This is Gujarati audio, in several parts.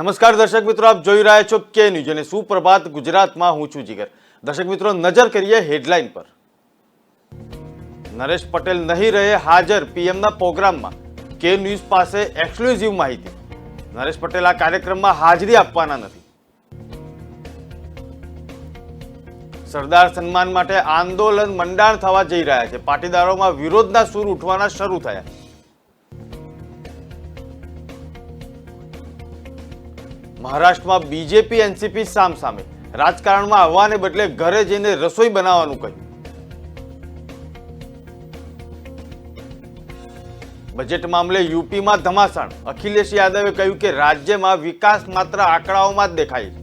નમસ્કાર દર્શક મિત્રો, આપ જોઈ રહ્યા છો કે ન્યૂઝ અને સુપ્રભાત ગુજરાતમાં હું છું જીગર। દર્શક મિત્રો, નજર કરીએ હેડલાઇન પર। નરેશ પટેલ નહીં રહે હાજર પીએમના પ્રોગ્રામમાં, કે ન્યૂઝ પાસે એક્સક્લુઝિવ માહિતી। નરેશ પટેલ આ કાર્યક્રમમાં હાજરી આપવાના નથી। સરદાર સન્માન માટે આંદોલન મંડાણ થવા જઈ રહ્યા છે। પાટીદારોમાં વિરોધના સૂર ઉઠવાના શરૂ થયા। મહારાષ્ટ્રમાં બીજેપી એનસીપી સામસામે, રાજકારણમાં આવવાને બદલે ઘરે જઈને રસોઈ બનાવવાનું કહ્યું। બજેટ મામલે યુપીમાં ધમાસાણ, અખિલેશ યાદવે કહ્યું કે રાજ્યમાં વિકાસ માત્ર આંકડાઓમાં જ દેખાય છે।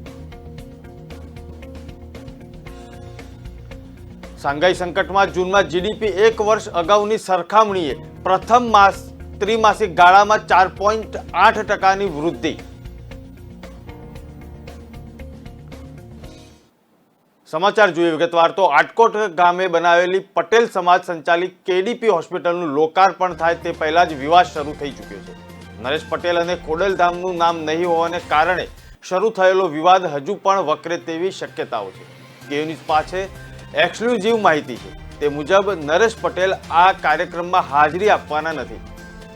શાંઘાઈ સંકટમાં જૂનમાં જીડીપી 1 વર્ષ અગાઉની સરખામણીએ પ્રથમ ત્રિમાસિક ગાળામાં 4.8% વૃદ્ધિ। સમાચાર જોઈએ વિગતવાર તો આટકોટ ગામે બનાવેલી પટેલ સમાજ સંચાલિત કેડીપી હોસ્પિટલનું લોકાર્પણ થાય તે પહેલા જ વિવાદ શરૂ થઈ ચૂક્યો છે। નરેશ પટેલ અને ખોડલધામનું નામ નહીં હોવાને કારણે શરૂ થયેલો વિવાદ હજુ પણ વકરે તેવી શક્યતાઓ છે। કે ન્યૂઝ પાસે એક્સક્લુઝિવ માહિતી છે તે મુજબ નરેશ પટેલ આ કાર્યક્રમમાં હાજરી આપવાના નથી।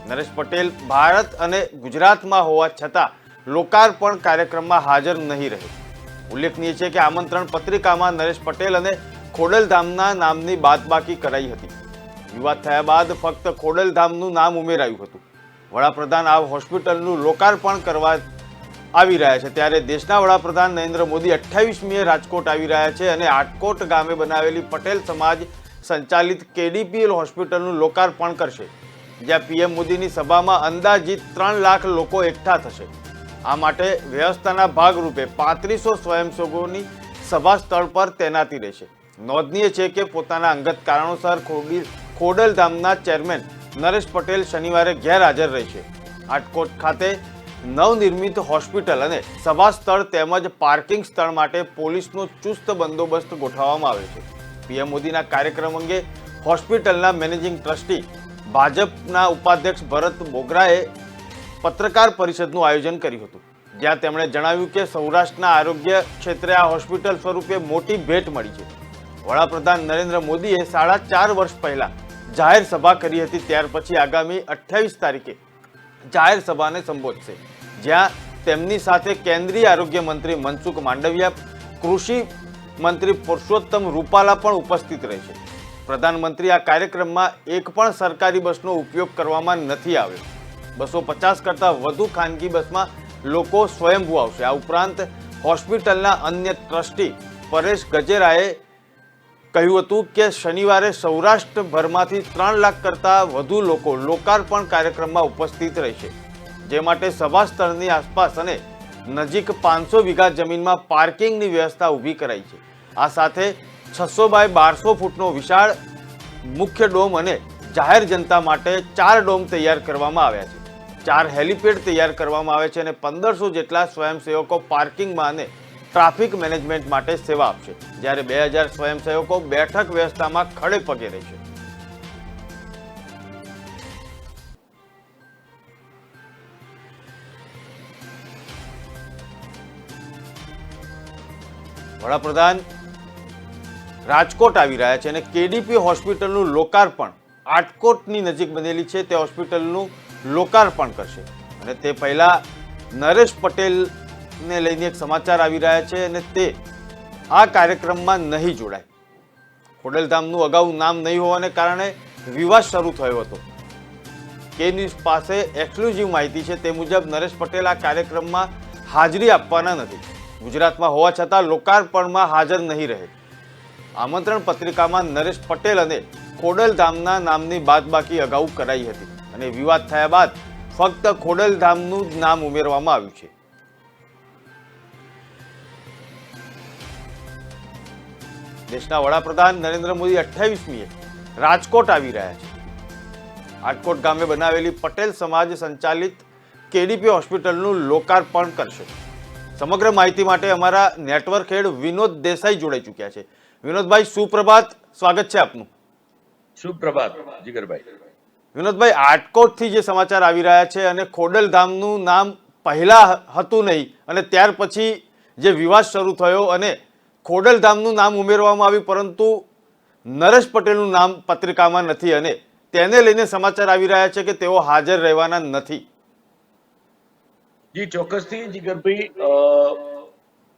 નરેશ પટેલ ભારત અને ગુજરાતમાં હોવા છતાં લોકાર્પણ કાર્યક્રમમાં હાજર નહીં રહે। ઉલ્લેખનીય છે કે આમંત્રણ પત્રિકામાં નરેશ પટેલ અને ખોડલધામના નામની બાદબાકી કરાઈ હતી। વિવાદ થયા બાદ ફક્ત ખોડલધામનું નામ ઉમેરાયું હતું। વડાપ્રધાન આ હોસ્પિટલનું લોકાર્પણ કરવા આવી રહ્યા છે ત્યારે દેશના વડાપ્રધાન નરેન્દ્ર મોદી 28મીએ રાજકોટ આવી રહ્યા છે અને આટકોટ ગામે બનાવેલી પટેલ સમાજ સંચાલિત કેડીપી હોસ્પિટલનું લોકાર્પણ કરશે, જ્યાં પીએમ મોદીની સભામાં અંદાજિત 3 લાખ લોકો એકઠા થશે। આ માટે વ્યવસ્થાના ભાગરૂપે 3500 સ્વયંસેવકોની સભા સ્થળ પર તૈનાતી રહેશે। નોંધનીય છે કે પોતાના અંગત કારણોસર ખોડલધામના ચેરમેન નરેશ પટેલ શનિવારે ગેરહાજર રહેશે। આટકોટ ખાતે નવનિર્મિત હોસ્પિટલ અને સભા સ્થળ તેમજ પાર્કિંગ સ્થળ માટે પોલીસનો ચુસ્ત બંદોબસ્ત ગોઠવવામાં આવ્યો છે। પીએમ મોદીના કાર્યક્રમ અંગે હોસ્પિટલના મેનેજિંગ ટ્રસ્ટી ભાજપના ઉપાધ્યક્ષ ભરત બોગરાએ પત્રકાર પરિષદનું આયોજન કર્યું હતું, જ્યાં તેમણે જણાવ્યું કે સૌરાષ્ટ્રના આરોગ્ય ક્ષેત્રે આ હોસ્પિટલ સ્વરૂપે મોટી ભેટ મળી છે। વડાપ્રધાન નરેન્દ્ર મોદીએ 4.5 વર્ષ પહેલા જાહેર સભા કરી હતી, ત્યાર પછી આગામી 28 તારીખે જાહેર સભાને સંબોધશે, જ્યાં તેમની સાથે કેન્દ્રીય આરોગ્ય મંત્રી મનસુખ માંડવિયા, કૃષિ મંત્રી પુરુષોત્તમ રૂપાલા પણ ઉપસ્થિત રહેશે। પ્રધાનમંત્રી આ કાર્યક્રમમાં એક પણ સરકારી બસનો ઉપયોગ કરવામાં નથી આવ્યો। 250 કરતાં વધુ ખાનગી બસમાં લોકો સ્વયંભૂ આવશે। આ ઉપરાંત હોસ્પિટલના અન્ય ટ્રસ્ટી પરેશ ગજેરાએ કહ્યું હતું કે શનિવારે સૌરાષ્ટ્રભરમાંથી 3 લાખ કરતાં વધુ લોકો લોકાર્પણ કાર્યક્રમમાં ઉપસ્થિત રહેશે, જે માટે સભા સ્થળની આસપાસ અને નજીક 500 વીઘા જમીનમાં પાર્કિંગની વ્યવસ્થા ઊભી કરાઈ છે। આ સાથે 600 બાય 1200 ફૂટનો વિશાળ મુખ્ય ડોમ અને જાહેર જનતા માટે 4 ડોમ તૈયાર કરવામાં આવ્યા છે। 4 હેલીપેડ તૈયાર કરવામાં આવે છે અને 1500 જેટલા સ્વયંસેવકો પાર્કિંગમાં અને ટ્રાફિક મેનેજમેન્ટ માટે સેવા આપશે, જ્યારે 2000 સ્વયંસેવકો બેઠક વ્યવસ્થામાં ખડે પગે રહેશે। વડાપ્રધાન રાજકોટ આવી રહ્યા છે અને કેડીપી હોસ્પિટલનું લોકાર્પણ આટકોટની નજીક બનેલી છે તે હોસ્પિટલનું લોકાર્પણ કરશે। અને તે પહેલા નરેશ પટેલને લઈને એક સમાચાર આવી રહ્યા છે અને તે આ કાર્યક્રમમાં નહીં જોડાય। ખોડલધામનું અગાઉ નામ નહીં હોવાને કારણે વિવાદ શરૂ થયો હતો। કે ન્યૂઝ પાસે એક્સક્લુઝિવ માહિતી છે તે મુજબ નરેશ પટેલ આ કાર્યક્રમમાં હાજરી આપવાના નથી। ગુજરાતમાં હોવા છતાં લોકાર્પણમાં હાજર નહીં રહે। આમંત્રણ પત્રિકામાં નરેશ પટેલ અને ખોડલધામના નામની બાદબાકી અગાઉ કરાઈ હતી અને વિવાદ થયા બાદ ફક્ત ખોડલધામનું જ નામ ઉમેરવામાં આવ્યું છે। દેશના વડાપ્રધાન નરેન્દ્ર મોદી 28મીએ રાજકોટ આવી રહ્યા છે। આટકોટ ગામે બનાવેલી પટેલ સમાજ સંચાલિત કેડીપી હોસ્પિટલનું લોકાર્પણ કરશે। સમગ્ર માહિતી માટે અમારા નેટવર્ક હેડ વિનોદ દેસાઈ જોડાઈ ચૂક્યા છે। વિનોદભાઈ, સુપ્રભાત, સ્વાગત છે આપનું। સુપ્રભાત જીગરભાઈ। વિનોદભાઈ, આટકોટથી જે સમાચાર આવી રહ્યા છે અને ખોડલધામનું નામ પહેલા હતું નહીં અને ત્યાર પછી જે વિવાદ શરૂ થયો અને ખોડલધામનું નામ ઉમેરવામાં આવ્યું, પરંતુ નરેશ પટેલનું નામ પત્રિકામાં નથી અને તેને લઈને સમાચાર આવી રહ્યા છે કે તેઓ હાજર રહેવાના નથી. જી ચોક્કસથી જીગરભાઈ,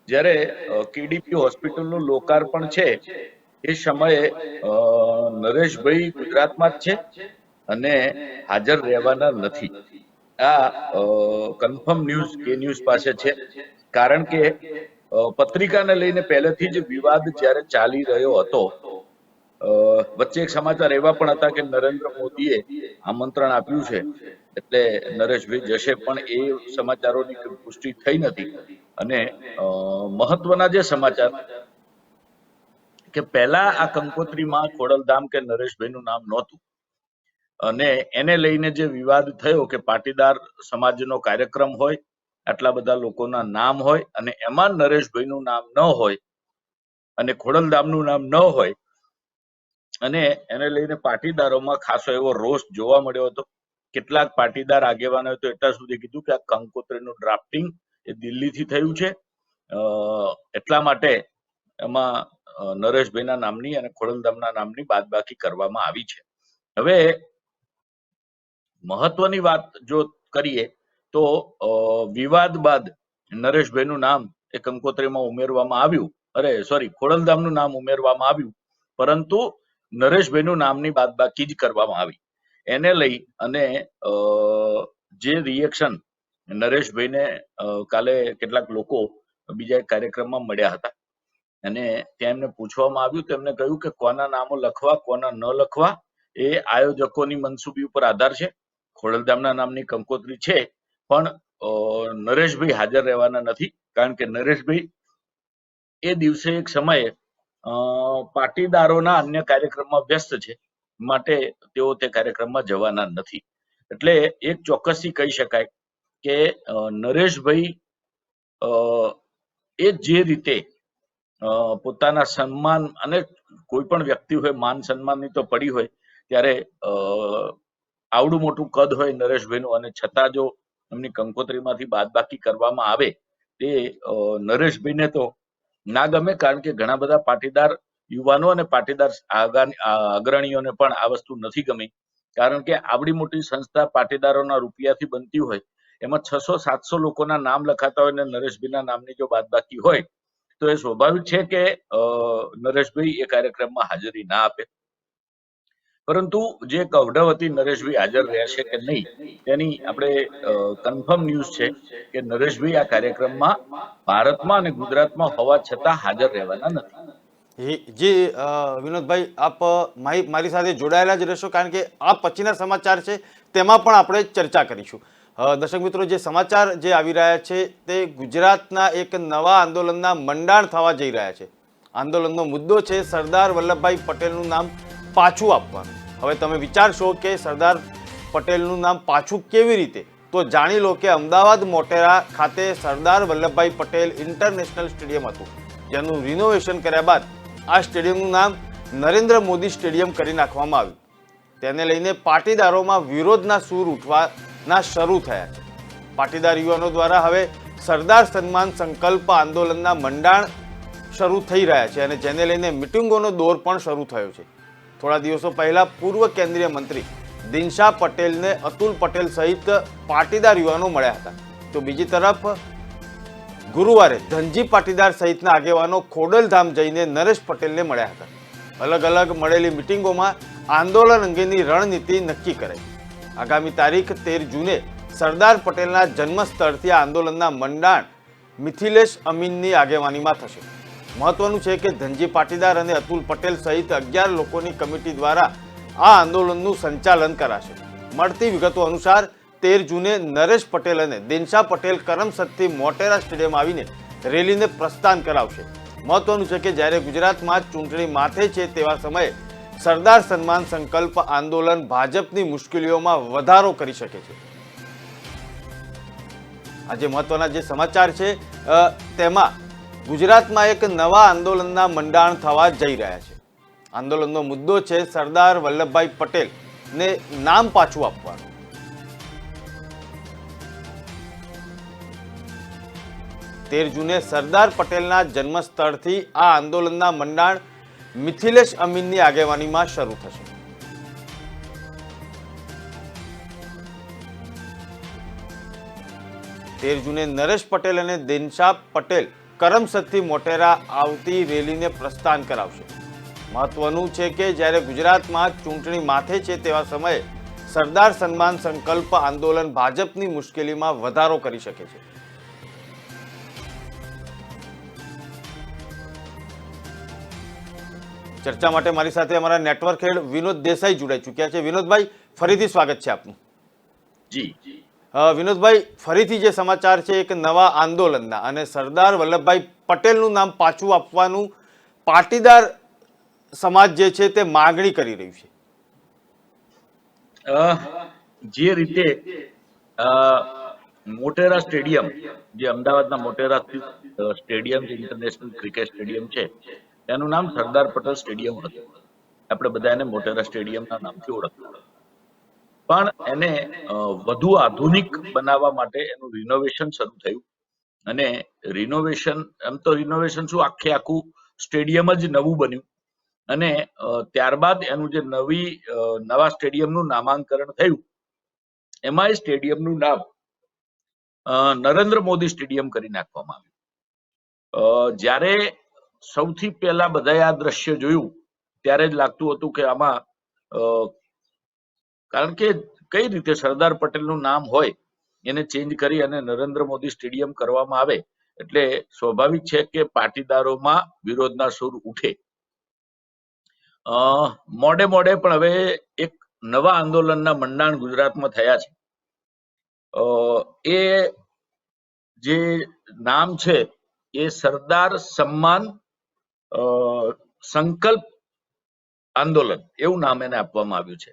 જ્યારે કેડીપી હોસ્પિટલનું લોકાર્પણ છે એ સમયે નરેશભાઈ ગુજરાતમાં જ છે અને હાજર રહેવાના નથી. આ કન્ફર્મ ન્યૂઝ કે ન્યૂઝ પાસે છે, કારણ કે પત્રિકાને લઈને પહેલેથી જ વિવાદ જ્યારે ચાલી રહ્યો હતો. વચ્ચે એક સમાચાર એવા પણ હતા કે નરેન્દ્ર મોદીએ આમંત્રણ આપ્યું છે એટલે નરેશભાઈ જશે, પણ એ સમાચારોની પુષ્ટિ થઈ નથી. અને મહત્વના જે સમાચાર કે પહેલા આ કંકોત્રીમાં ખોડલધામ કે નરેશભાઈનું નામ નહોતું અને એને લઈને જે વિવાદ થયો કે પાટીદાર સમાજનો કાર્યક્રમ હોય, આટલા બધા લોકોના નામ હોય અને એમાં નરેશભાઈનું નામ ન હોય અને ખોડલધામનું નામ ન હોય, અને એને લઈને પાટીદારોમાં ખાસો એવો રોષ જોવા મળ્યો હતો. કેટલાક પાટીદાર આગેવાનોએ તો એટલા સુધી કીધું કે આ કંકોત્રીનું ડ્રાફ્ટિંગ એ દિલ્હીથી થયું છે, એટલા માટે એમાં નરેશભાઈના નામની અને ખોડલધામના નામની બાદબાકી કરવામાં આવી છે. હવે મહત્વની વાત જો કરીએ તો વિવાદ બાદ નરેશભાઈનું નામ એ કંકોત્રીમાં ઉમેરવામાં આવ્યું, ખોડલધામનું નામ ઉમેરવામાં આવ્યું, પરંતુ નરેશભાઈનું નામની બાદબાકી જ કરવામાં આવી. એને લઈ અને જે રિએક્શન નરેશભાઈને કાલે કેટલાક લોકો બીજા એક કાર્યક્રમમાં મળ્યા હતા અને ત્યાં એમને પૂછવામાં આવ્યું, તેમને કહ્યું કે કોના નામો લખવા કોના ન લખવા એ આયોજકોની મનસુબી ઉપર આધાર છે. ખોડલધામના નામની કંકોત્રી છે, પણ નરેશભાઈ હાજર રહેવાના નથી, કારણ કે નરેશભાઈ એ દિવસે એક સમયે પાટીદારોના અન્ય કાર્યક્રમમાં વ્યસ્ત છે, માટે તેઓ તે કાર્યક્રમમાં જવાના નથી. એટલે એક ચોક્કસથી કહી શકાય કે નરેશભાઈ એ જે રીતે પોતાના સન્માન, અને કોઈ પણ વ્યક્તિ હોય માન સન્માનની તો પડી હોય, ત્યારે આવડું મોટું કદ હોય નરેશભાઈનું અને છતાં જો એમની કંકોત્રીમાંથી બાદબાકી કરવામાં આવે તે નરેશભાઈને તો ના ગમે, કારણ કે ઘણા બધા પાટીદાર યુવાનો અને પાટીદાર અગ્રણીઓને પણ આ વસ્તુ નથી ગમી, કારણ કે આવડી મોટી સંસ્થા પાટીદારોના રૂપિયાથી બનતી હોય, એમાં 600-700 લોકોના નામ લખાતા હોય અને નરેશભાઈના નામની જો બાદબાકી હોય તો એ સ્વાભાવિક છે કે નરેશભાઈ એ કાર્યક્રમમાં હાજરી ના આપે. પરંતુ જે કવડાવતી નરેશભાઈ હાજર રહેશે કે નહીં તેની આપણે કન્ફર્મ ન્યૂઝ છે કે નરેશભાઈ આ કાર્યક્રમમાં ભારતમાં અને ગુજરાતમાં હોવા છતાં હાજર રહેવાના નથી. જી વિનોદભાઈ, આપ મારી સાથે જોડાયેલા જ રહેશો, કારણ કે આ પછીના સમાચાર છે તેમાં પણ આપણે ચર્ચા કરીશું. દર્શક મિત્રો, જે સમાચાર જે આવી રહ્યા છે તે ગુજરાતના એક નવા આંદોલનના મંડાણ થવા જઈ રહ્યા છે. આંદોલનનો મુદ્દો છે સરદાર વલ્લભભાઈ પટેલનું નામ પાછું આપવાનું. હવે તમે વિચારશો કે સરદાર પટેલનું નામ પાછું કેવી રીતે, તો જાણી લો કે અમદાવાદ મોટેરા ખાતે સરદાર વલ્લભભાઈ પટેલ ઇન્ટરનેશનલ સ્ટેડિયમ હતું, જેનું રિનોવેશન કર્યા બાદ આ સ્ટેડિયમનું નામ નરેન્દ્ર મોદી સ્ટેડિયમ કરી નાખવામાં આવ્યું. તેને લઈને પાટીદારોમાં વિરોધના સૂર ઉઠવાના શરૂ થયા છે. પાટીદાર યુવાનો દ્વારા હવે સરદાર સન્માન સંકલ્પ આંદોલનના મંડાણ શરૂ થઈ રહ્યા છે અને જેને લઈને મિટિંગોનો દોર પણ શરૂ થયો છે. થોડા દિવસો પહેલા પૂર્વ કેન્દ્રીય મંત્રી દિનશા પટેલને અતુલ પટેલ સહિત પાટીદાર યુવાનો મળ્યા હતા, તો બીજી તરફ ગુરુવારે ધનજી પાટીદાર સહિતના આગેવાનો ખોડલધામ જઈને નરેશ પટેલને મળ્યા હતા. અલગ અલગ મળેલી મિટિંગોમાં આંદોલન અંગેની રણનીતિ નક્કી કરાઈ. આગામી તારીખ 13 જૂને સરદાર પટેલના જન્મસ્થળથી આ આંદોલનના મંડાણ મિથિલેશ અમીનની આગેવાનીમાં થશે. મહત્વનું છે કે ધનજી પાટીદાર અને અતુલ પટેલ સહિત 11 લોકોની કમિટી દ્વારા આ આંદોલનનું સંચાલન કરાશે. મળતી વિગતો અનુસાર 13 જૂને નરેશ પટેલ અને દિનશા પટેલ કરમસદથી મોટેરા સ્ટેડિયમ આવીને રેલીને પ્રસ્થાન કરાવશે. મહત્વનું છે કે જ્યારે ગુજરાતમાં ચૂંટણી માથે છે તેવા સમયે સરદાર સન્માન સંકલ્પ આંદોલન ભાજપની મુશ્કેલીઓમાં વધારો કરી શકે છે. આજે મહત્વના જે સમાચાર છે તેમાં ગુજરાતમાં એક નવા આંદોલનના મંડાણ થવા જઈ રહ્યા છે. આંદોલનનો મુદ્દો છે સરદાર વલ્લભભાઈ પટેલને નામ પાછું આપવાનું. 13 જૂને સરદાર પટેલના જન્મસ્થળથી આ આંદોલનના મંડાણ મિથિલેશ અમીનની આગેવાનીમાં શરૂ થશે. 13 જૂને નરેશ પટેલ અને દિનશા પટેલ કરમસદથી મોટેરા આવતી રેલીને પ્રસ્થાન કરાવશે. મહત્વનું છે કે જ્યારે ગુજરાતમાં ચૂંટણી માથે છે તેવા સમયે સરદાર સન્માન સંકલ્પ આંદોલન ભાજપની મુશ્કેલીમાં વધારો કરી શકે છે. ચર્ચા માટે મારી સાથે અમારા નેટવર્ક હેડ વિનોદ દેસાઈ જોડાઈ ચૂક્યા છે. વિનોદભાઈ, ફરીથી સ્વાગત છે આપનું. જી વિનોદભાઈ, ફરીથી જે સમાચાર છે એક નવા આંદોલનના અને સરદાર વલ્લભભાઈ પટેલનું નામ પાછું આપવાનું પાટીદાર સમાજ જે છે તે માગણી કરી રહ્યું છે. જે રીતે મોટેરા સ્ટેડિયમ, જે અમદાવાદના Motera stadium international cricket stadium છે, એનું નામ સરદાર પટેલ સ્ટેડિયમ હતું. આપણે બધા એને મોટેરા સ્ટેડિયમના નામથી ઓળખતા, પણ એને વધુ આધુનિક બનાવવા માટે એનું રિનોવેશન શરૂ થયું. અને રિનોવેશન, એમ તો રિનોવેશન શું, આખું સ્ટેડિયમ જ નવું બન્યું. અને ત્યારબાદ એનું જે નવા સ્ટેડિયમનું નામાંકરણ થયું, એમાં એ સ્ટેડિયમનું નામ નરેન્દ્ર મોદી સ્ટેડિયમ કરી નાખવામાં આવ્યું. જ્યારે સૌથી પહેલા બધાએ આ દ્રશ્ય જોયું ત્યારે જ લાગતું હતું કે આમાં, કારણ કે કઈ રીતે સરદાર પટેલનું નામ હોય એને ચેન્જ કરી અને નરેન્દ્ર મોદી સ્ટેડિયમ કરવામાં આવે, એટલે સ્વાભાવિક છે કે પાટીદારોમાં વિરોધના સૂર ઉઠે. મોડે પણ હવે એક નવા આંદોલનના મંડાણ ગુજરાતમાં થયા છે. એ જે નામ છે એ સરદાર સન્માન સંકલ્પ આંદોલન, એવું નામ એને આપવામાં આવ્યું છે.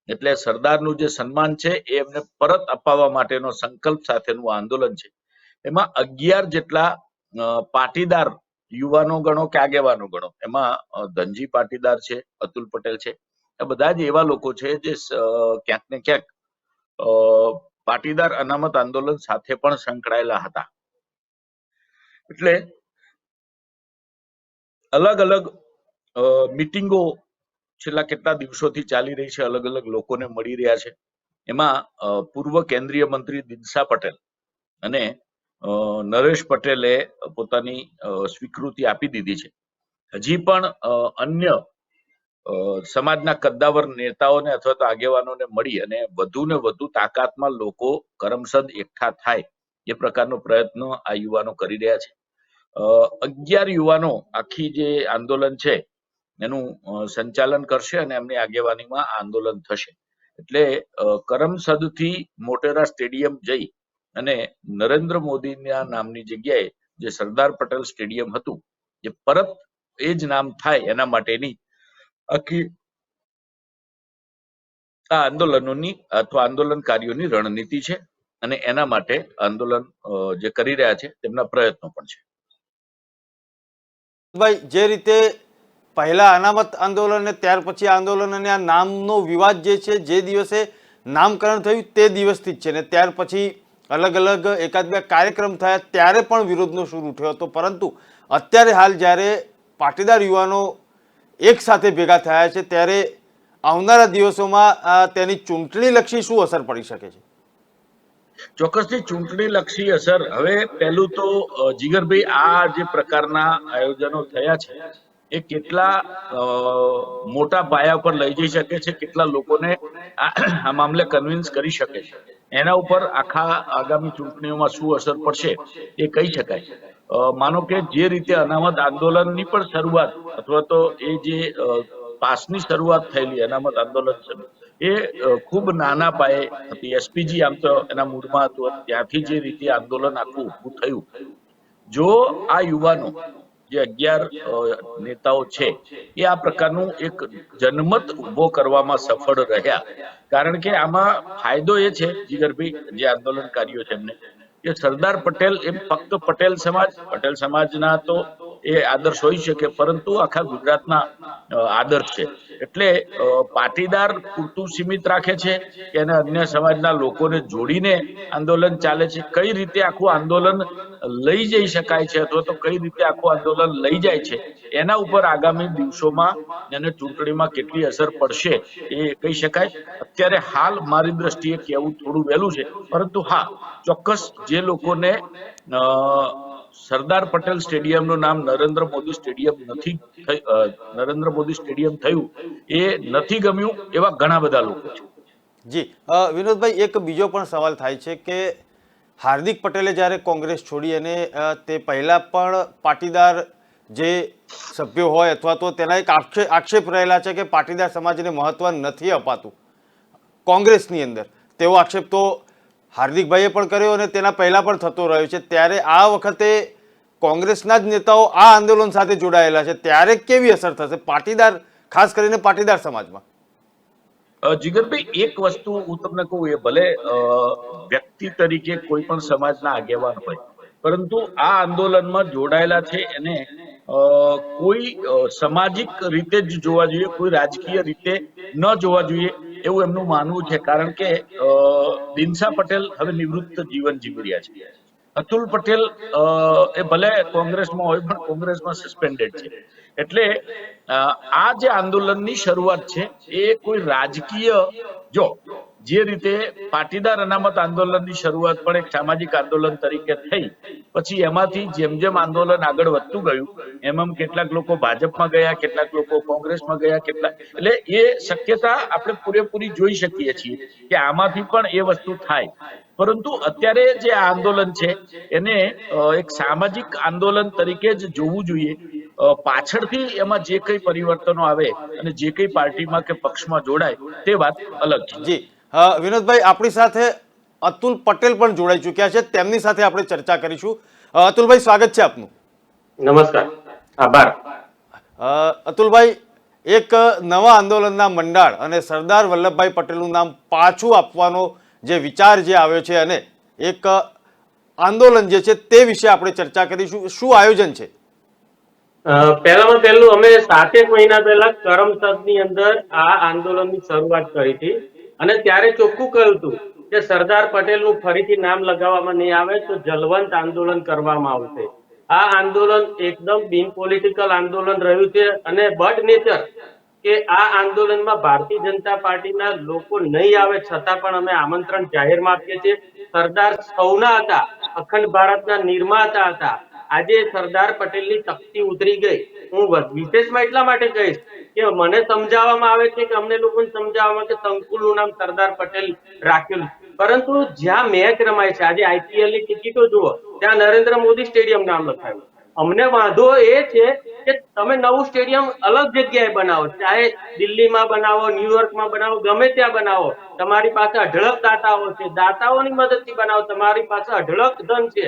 એટલે સરદારનું જે સન્માન છે એ એમને પરત અપાવવા માટેનો સંકલ્પ સાથેનું આંદોલન છે. એમાં 11 જેટલા પાટીદાર યુવાનો ગણો કે આગેવાનો ગણો, એમાં ધનજી પાટીદાર છે, અતુલ પટેલ છે, એ બધા જ એવા લોકો છે જે ક્યાંક ને ક્યાંક પાટીદાર અનામત આંદોલન સાથે પણ સંકળાયેલા હતા. એટલે અલગ અલગ મિટિંગો છેલ્લા કેટલા દિવસોથી ચાલી રહી છે, અલગ અલગ લોકોને મળી રહ્યા છે. એમાં પૂર્વ કેન્દ્રીય મંત્રી દિનશા પટેલ અને નરેશ પટેલે પોતાની સ્વીકૃતિ આપી દીધી છે. હજી પણ અન્ય સમાજના કદ્દાવર નેતાઓને અથવા તો આગેવાનોને મળી અને વધુ ને વધુ તાકાતમાં લોકો કરમસદ એકઠા થાય એ પ્રકારનો પ્રયત્ન આ યુવાનો કરી રહ્યા છે. 11 યુવાનો આખી જે આંદોલન છે એનું સંચાલન કરશે અને એમની આગેવાનીમાં આંદોલન થશે. એટલે કરમસદથી મોટેરા સ્ટેડિયમ જઈ અને નરેન્દ્ર મોદીના નામની જગ્યાએ જે સરદાર પટેલ સ્ટેડિયમ હતું એ પરત એ જ નામ થાય એના માટેની આખી આ આંદોલનોની અથવા આંદોલનકારીઓની રણનીતિ છે. અને એના માટે આંદોલન જે કરી રહ્યા છે તેમના પ્રયત્નો પણ છે. ભાઈ, જે રીતે પહેલા અનામત આંદોલન અને ત્યાર પછી આંદોલન અને આ નામનો વિવાદ જે છે, જે દિવસે નામકરણ થયું તે દિવસથી જ છે, ને ત્યાર પછી અલગ અલગ એકાદ બે કાર્યક્રમ થયા ત્યારે પણ વિરોધનો સૂર ઉઠ્યો હતો. પરંતુ અત્યારે હાલ જ્યારે પાટીદાર યુવાનો એક સાથે ભેગા થયા છે ત્યારે આવનારા દિવસોમાં તેની ચૂંટણીલક્ષી શું અસર પડી શકે છે? ચોક્કસથી ચૂંટણીલક્ષી અસર. હવે પહેલું તો જીગરભાઈ, આ જે પ્રકારના આયોજનો થયા છે એ કેટલા મોટા પાયા પર લઈ જઈ શકે છે, કેટલા લોકોને આ મામલે કન્વિન્સ કરી શકે છે, એના ઉપર આખા આગામી ચૂંટણીઓમાં શું અસર પડશે એ કહી શકાય. માનો કે જે રીતે અનામત આંદોલનની પણ શરૂઆત અથવા તો એ જે પાસની શરૂઆત થયેલી અનામત આંદોલન એ ખૂબ નાના પાયે હતી. એસપીજી આમ તો એના મૂળમાં હતું, ત્યાંથી જે રીતે આંદોલન આખું ઊભું થયું. જો આ યુવાનો જે 11 નેતાઓ છે એ આ પ્રકારનું એક જનમત ઉભો કરવામાં સફળ રહ્યા, કારણ કે આમાં ફાયદો એ છે જીગરભાઈ, જે આંદોલનકારીઓ છે એમને, કે સરદાર પટેલ એમ ફક્ત પટેલ સમાજના તો એ આદર્શ હોઈ શકે, પરંતુ આખા ગુજરાતના આદર્શ છે. એટલે પાટીદાર પૂરતું સીમિત રાખે છે કે એને અન્ય સમાજના લોકોને જોડીને આંદોલન ચાલે છે? કઈ રીતે આખું આંદોલન લઈ જઈ શકાય છે, અથવા તો કઈ રીતે આખું આંદોલન લઈ જાય છે, એના ઉપર આગામી દિવસોમાં અને ચૂંટણીમાં કેટલી અસર પડશે એ કહી શકાય. અત્યારે હાલ મારી દ્રષ્ટિએ કહેવું થોડું વહેલું છે, પરંતુ હા, ચોક્કસ જે લોકોને સરદાર પટેલ સ્ટેડિયમનું નામ નરેન્દ્ર મોદી સ્ટેડિયમ નરેન્દ્ર મોદી સ્ટેડિયમ થયું એ નથી ગમ્યું, એવા ઘણા બધા લોકો છે. જી વિનોદભાઈ, એક બીજો પણ સવાલ થાય છે કે હાર્દિક પટેલે જ્યારે કોંગ્રેસ છોડી અને તે પહેલા પણ પાટીદાર જે સભ્યો હોય અથવા તો તેના એક આક્ષેપ રહેલા છે કે પાટીદાર સમાજને મહત્વ નથી અપાતું કોંગ્રેસની અંદર, તેવો આક્ષેપ તો હાર્દિકભાઈએ પણ કર્યો અને તેના પહેલા પણ થતો રહ્યો છે. ત્યારે આ વખતે કોંગ્રેસના જ નેતાઓ આ આંદોલન સાથે જોડાયેલા છે, ત્યારે કેવી અસર થશે પાટીદાર, ખાસ કરીને પાટીદાર સમાજમાં? જીગરભાઈ, એક વસ્તુ હું તમને કહું, એ ભલે વ્યક્તિ તરીકે કોઈ પણ સમાજના આગેવાન હોય, પરંતુ આ આંદોલનમાં જોડાયેલા છે એને કોઈ સામાજિક રીતે જ જોવા જોઈએ, કોઈ રાજકીય રીતે ન જોવા જોઈએ એવું એમનું માનવું છે. કારણ કે દિનસા પટેલ હવે નિવૃત્ત જીવન જીવી રહ્યા છે. અતુલ પટેલ એ ભલે કોંગ્રેસમાં હોય પણ કોંગ્રેસમાં સસ્પેન્ડેડ છે. એટલે આ જે આંદોલનની શરૂઆત છે એ કોઈ રાજકીય, જો જે રીતે પાટીદાર અનામત આંદોલનની શરૂઆત પણ એક સામાજિક આંદોલન તરીકે થઈ, પછી એમાંથી જેમ જેમ આંદોલન આગળ વધતું ગયું એમ કેટલાક લોકો ભાજપમાં ગયા, કેટલાક લોકો કોંગ્રેસમાં ગયા, એટલે એ શક્યતા આપણે પૂરેપૂરી જોઈ શકીએ છીએ કે આમાંથી પણ એ વસ્તુ થાય. પરંતુ અત્યારે જે આ આંદોલન છે એને એક સામાજિક આંદોલન તરીકે જ જોવું જોઈએ. પાછળથી એમાં જે કઈ પરિવર્તનો આવે અને જે કઈ પાર્ટીમાં કે પક્ષમાં જોડાય તે વાત અલગ છે. જી વિનોદભાઈ, આપણી સાથે અતુલ પટેલ પણ જોડાઈ ચૂક્યા છે, તેમની સાથે આપણે ચર્ચા કરીશું. અતુલભાઈ, સ્વાગત છે આપનું. નમસ્કાર, આભાર. અતુલભાઈ, એક નવા આંદોલનના મંડાળ અને સરદાર વલ્લભભાઈ પટેલનું નામ પાછું આપવાનો જે વિચાર જે આવ્યો છે અને એક આંદોલન જે છે તે વિશે આપણે ચર્ચા કરીશું. શું આયોજન છે? પહેલામાં પહેલું અમે 7 મહિના પહેલા કરમસદની અંદર આ આંદોલનની શરૂઆત કરી હતી અને ત્યારે ચોખ્ખું કહ્યું હતું કે સરદાર પટેલનું ફરીથી નામ લગાવવામાં નહીં આવે તો જલવંત આંદોલન કરવામાં આવશે. આ આંદોલન એકદમ બિન પોલિટિકલ આંદોલન રહ્યું છે અને બટ નેચર કે આ આંદોલનમાં ભારતીય જનતા પાર્ટીના લોકો નહીં આવે છતાં પણ અમે આમંત્રણ જાહેરમાં આપીએ છીએ. સરદાર સૌના હતા, અખંડ ભારતના નિર્માતા હતા. આજે સરદાર પટેલની તકતી ઉતરી ગઈ. હું વિશેષમાં એટલા માટે કહીશ કે મને સમજાવવામાં આવે છે કે અમને લોકોને સમજાવવામાં કે સંકુલનું નામ સરદાર પટેલ રાખેલું, પરંતુ જ્યાં મેચ રમાય છે, આજે આઈપીએલ ની ટિકિટો જુઓ, ત્યાં નરેન્દ્ર મોદી સ્ટેડિયમ નામ લખાયું. અમને વાંધો એ છે કે તમે નવું સ્ટેડિયમ અલગ જગ્યાએ બનાવો, ચાહે દિલ્હીમાં બનાવો, ન્યુયોર્કમાં બનાવો, ગમે ત્યાં બનાવો. તમારી પાસે અઢળક દાતાઓ છે, દાતાઓની મદદથી બનાવો. તમારી પાસે અઢળક ધન છે,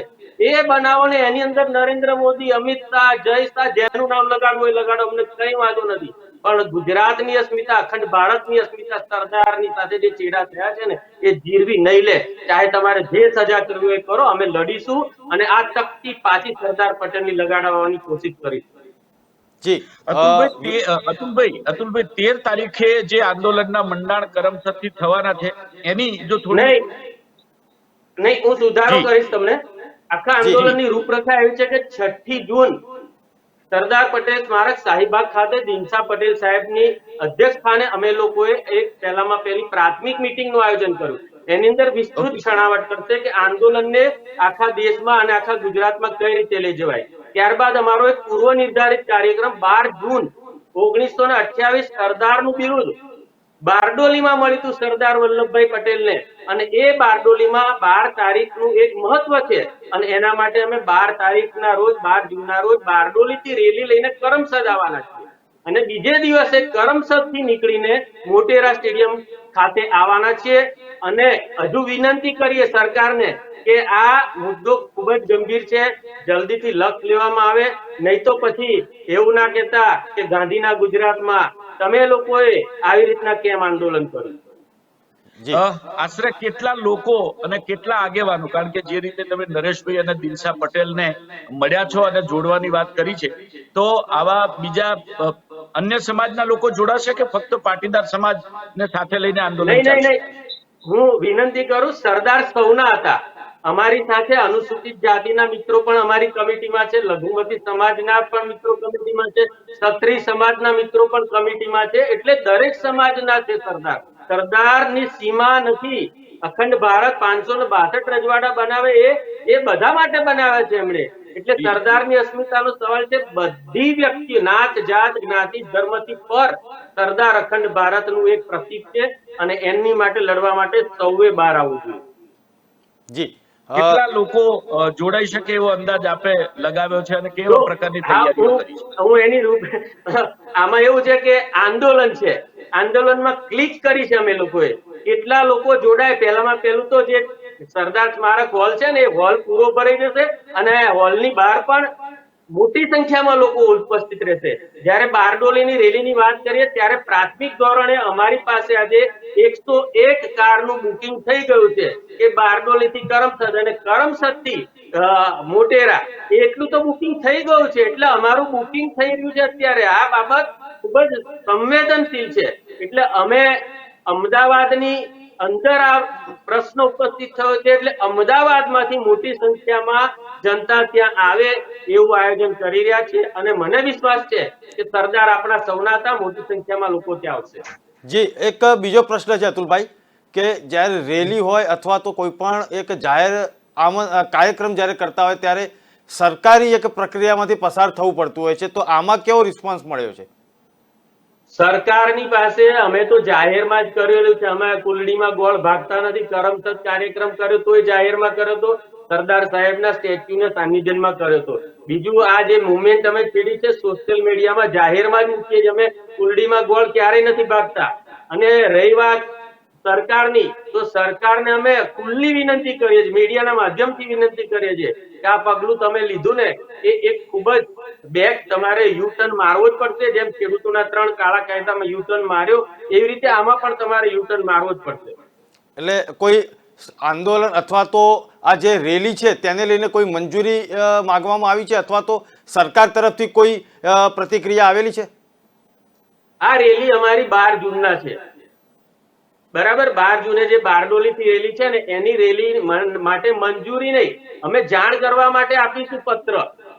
એ બનાવો ને એની અંદર નરેન્દ્ર મોદી, અમિત શાહ, જય શાહ, જેનું નામ લગાડવું એ લગાડો, અમને કઈ વાંધો નથી. પણ ગુજરાતની અસ્મિતા, અખંડ ભારતની અસ્મિતા, સરદારની સાથે જે ચેડા થયા છે ને એ જીરવી નહીં લે. ચાહે તમારે જે સજા કરવી હોય કરો, અમે લડીશું અને આ તકતી પાછી સરદાર પટેલની લગાડવાની કોશિશ કરીશું. જી અતુલભાઈ, 13 તારીખે જે આંદોલનના મંડાણ કરમસદથી થવાના છે એની જો થોડી નહીં હું સુધારો કરીશ તમને. આખા આંદોલનની રૂપરેખા એવી છે કે 6 જૂન સરદાર પટેલ સ્મારક શાહીબાગ ખાતે દિનસા પટેલ સાહેબની અધ્યક્ષ સ્થાને અમે લોકોએ એક પહેલામાં પહેલી પ્રાથમિક મીટિંગનું આયોજન કર્યું. એની અંદર વિસ્તૃત છણાવટ કરશે કે આંદોલનને આખા દેશમાં અને આખા ગુજરાતમાં કઈ રીતે લઈ જવાય. ત્યારબાદ અમારો એક પૂર્વ નિર્ધારિત કાર્યક્રમ 12 જૂન 1928 સરદારનું બિરુદ બારડોલીમાં મળ્યું હતું સરદાર વલ્લભભાઈ પટેલને, અને એ બારડોલીમાં 12 તારીખનું એક મહત્વ છે અને એના માટે અમે 12 તારીખના રોજ 12 જૂનના રોજ બારડોલીથી રેલી લઈને કરમસદ આવવાના છીએ અને બીજે દિવસે કરમસદથી નીકળીને મોટેરા સ્ટેડિયમ ખાતે આવવાના છીએ. અને હજુ વિનંતી કરીએ સરકારને કે આ મુદ્દો ખૂબ જ ગંભીર છે, જલ્દીથી લક્ષ લેવામાં આવે, નહીં તો પછી એવું ના કહેતા કે ગાંધીના ગુજરાતમાં તમે લોકોએ આવી રીતના કેમ આંદોલન કર્યું. જી. આશરે કેટલા લોકો અને કેટલા આગેવાનો, કારણ કે જે રીતે તમે નરેશભાઈ અને દિલશા પટેલને મળ્યા છો અને જોડવાની વાત કરી છે, તો આવા બીજા અન્ય સમાજના લોકો જોડાશે કે ફક્ત પાટીદાર સમાજને સાથે લઈને આંદોલન નહીં નહીં ચાલશે? નહીં, હું વિનંતી કરું, સરદાર સૌના હતા. અમારી સાથે અનુસૂચિત જાતિના મિત્રો પણ અમારી કમિટીમાં છે, લઘુમતી સમાજના પણ મિત્રો કમિટીમાં છે, ક્ષત્રિય સમાજના મિત્રો પણ કમિટીમાં છે. એટલે દરેક સમાજના છે સરદાર. સરદારની સીમા નથી. અખંડ ભારત 562 રજવાડા બનાવે એ બધા માટે બનાવે છે એમણે. એટલે સરદારની અસ્મિતાનો સવાલ છે. બધી વ્યક્તિ, નાત જાત જ્ઞાતિ ધર્મથી પર સરદાર અખંડ ભારતનું એક પ્રતીક છે અને એમની માટે લડવા માટે સૌએ બહાર આવવું જોઈએ. જી. કેટલા લોકો જોડાઈ શકે એવો અંદાજ આપે લગાવ્યો છે અને કેવા પ્રકારની તૈયારીઓ કરી છે? હું એની આમાં એવું છે કે આંદોલન છે, આંદોલનમાં ક્લિક કરી છે અમે લોકોએ. કેટલા લોકો જોડાય, પહેલામાં પહેલું તો જે સરદાર સ્મારક હોલ છે ને, એ હોલ પૂરો ભરાઈ જશે અને હોલની બહાર પણ મોટી સંખ્યામાં લોકો ઉપસ્થિત રહેશે. જ્યારે બારડોલીની રેલીની વાત કરીએ ત્યારે પ્રાથમિક ધોરણે અમારી પાસે આજે 101 કારનું બુકિંગ થઈ ગયું છે કે બારડોલીથી કરમસદ અને કરમસદથી મોટેરા, એટલું તો બુકિંગ થઈ ગયું છે. એટલે અમારું બુકિંગ થઈ રહ્યું છે અત્યારે. આ બાબત ખૂબ જ સંવેદનશીલ છે. એટલે અમે અમદાવાદની અંદર આ પ્રશ્ન ઉપસ્થિત થયો છે, એટલે અમદાવાદમાંથી મોટી સંખ્યામાં જનતા ત્યાં આવે એવું આયોજન કરી રહ્યા છે અને મને વિશ્વાસ છે કે સરદાર આપણા સૌના હતા. મોટી સંખ્યામાં લોકો ત્યાં આવશે. જી, એક બીજો પ્રશ્ન છે અતુલભાઈ, કે જ્યારે રેલી હોય અથવા તો કોઈ પણ એક જાહેર કાર્યક્રમ જ્યારે કરતા હોય ત્યારે સરકારી એક પ્રક્રિયામાંથી પસાર થવું પડતું હોય છે, તો આમાં કેવો રિસ્પોન્સ મળ્યો છે? સરકારની પાસે અમે તો જાહેરમાં જ કરેલું છે. અમે કુલડીમાં ગોળ ભાગતા નથી. કરમસદ કાર્યક્રમ કર્યો તોય જાહેરમાં કર્યો તો, સરદાર સાહેબના સ્ટેચ્યુના સાનિધ્યમાં કર્યો તો. બીજું આ જે મુવમેન્ટ અમે છેડી છે સોશિયલ મીડિયામાં જાહેરમાં જ મૂકીએ છીએ. અમે કુલડીમાં ગોળ ક્યારેય નથી ભાગતા. અને રહી વાત સરકારની, તો સરકારને અમે ખુલ્લી વિનંતી કરીએ છીએ, મીડિયાના માધ્યમથી વિનંતી કરીએ છીએ કે આ પગલું તમે લીધું ને એ એક ખૂબ જ બેક તમારે યુ ટર્ન મારવો જ પડશે. જેમ ખેડૂતોના 3 કાળા કાયદામાં યુ ટર્ન માર્યો, એવી રીતે આમાં પણ તમારે યુ ટર્ન મારવો જ પડશે. એટલે કોઈ આંદોલન અથવા તો આ જે રેલી છે તેને લઈને કોઈ મંજૂરી માંગવામાં આવી છે અથવા તો સરકાર તરફથી કોઈ પ્રતિક્રિયા આવેલી છે? આ રેલી અમારી 12 જૂનના છે, બરાબર. 12 જૂને જે બારડોલીથી રેલી છે ને, એની રેલી માટે મંજૂરી નહીં, અમે જાણ કરવા માટે આપીશું પત્ર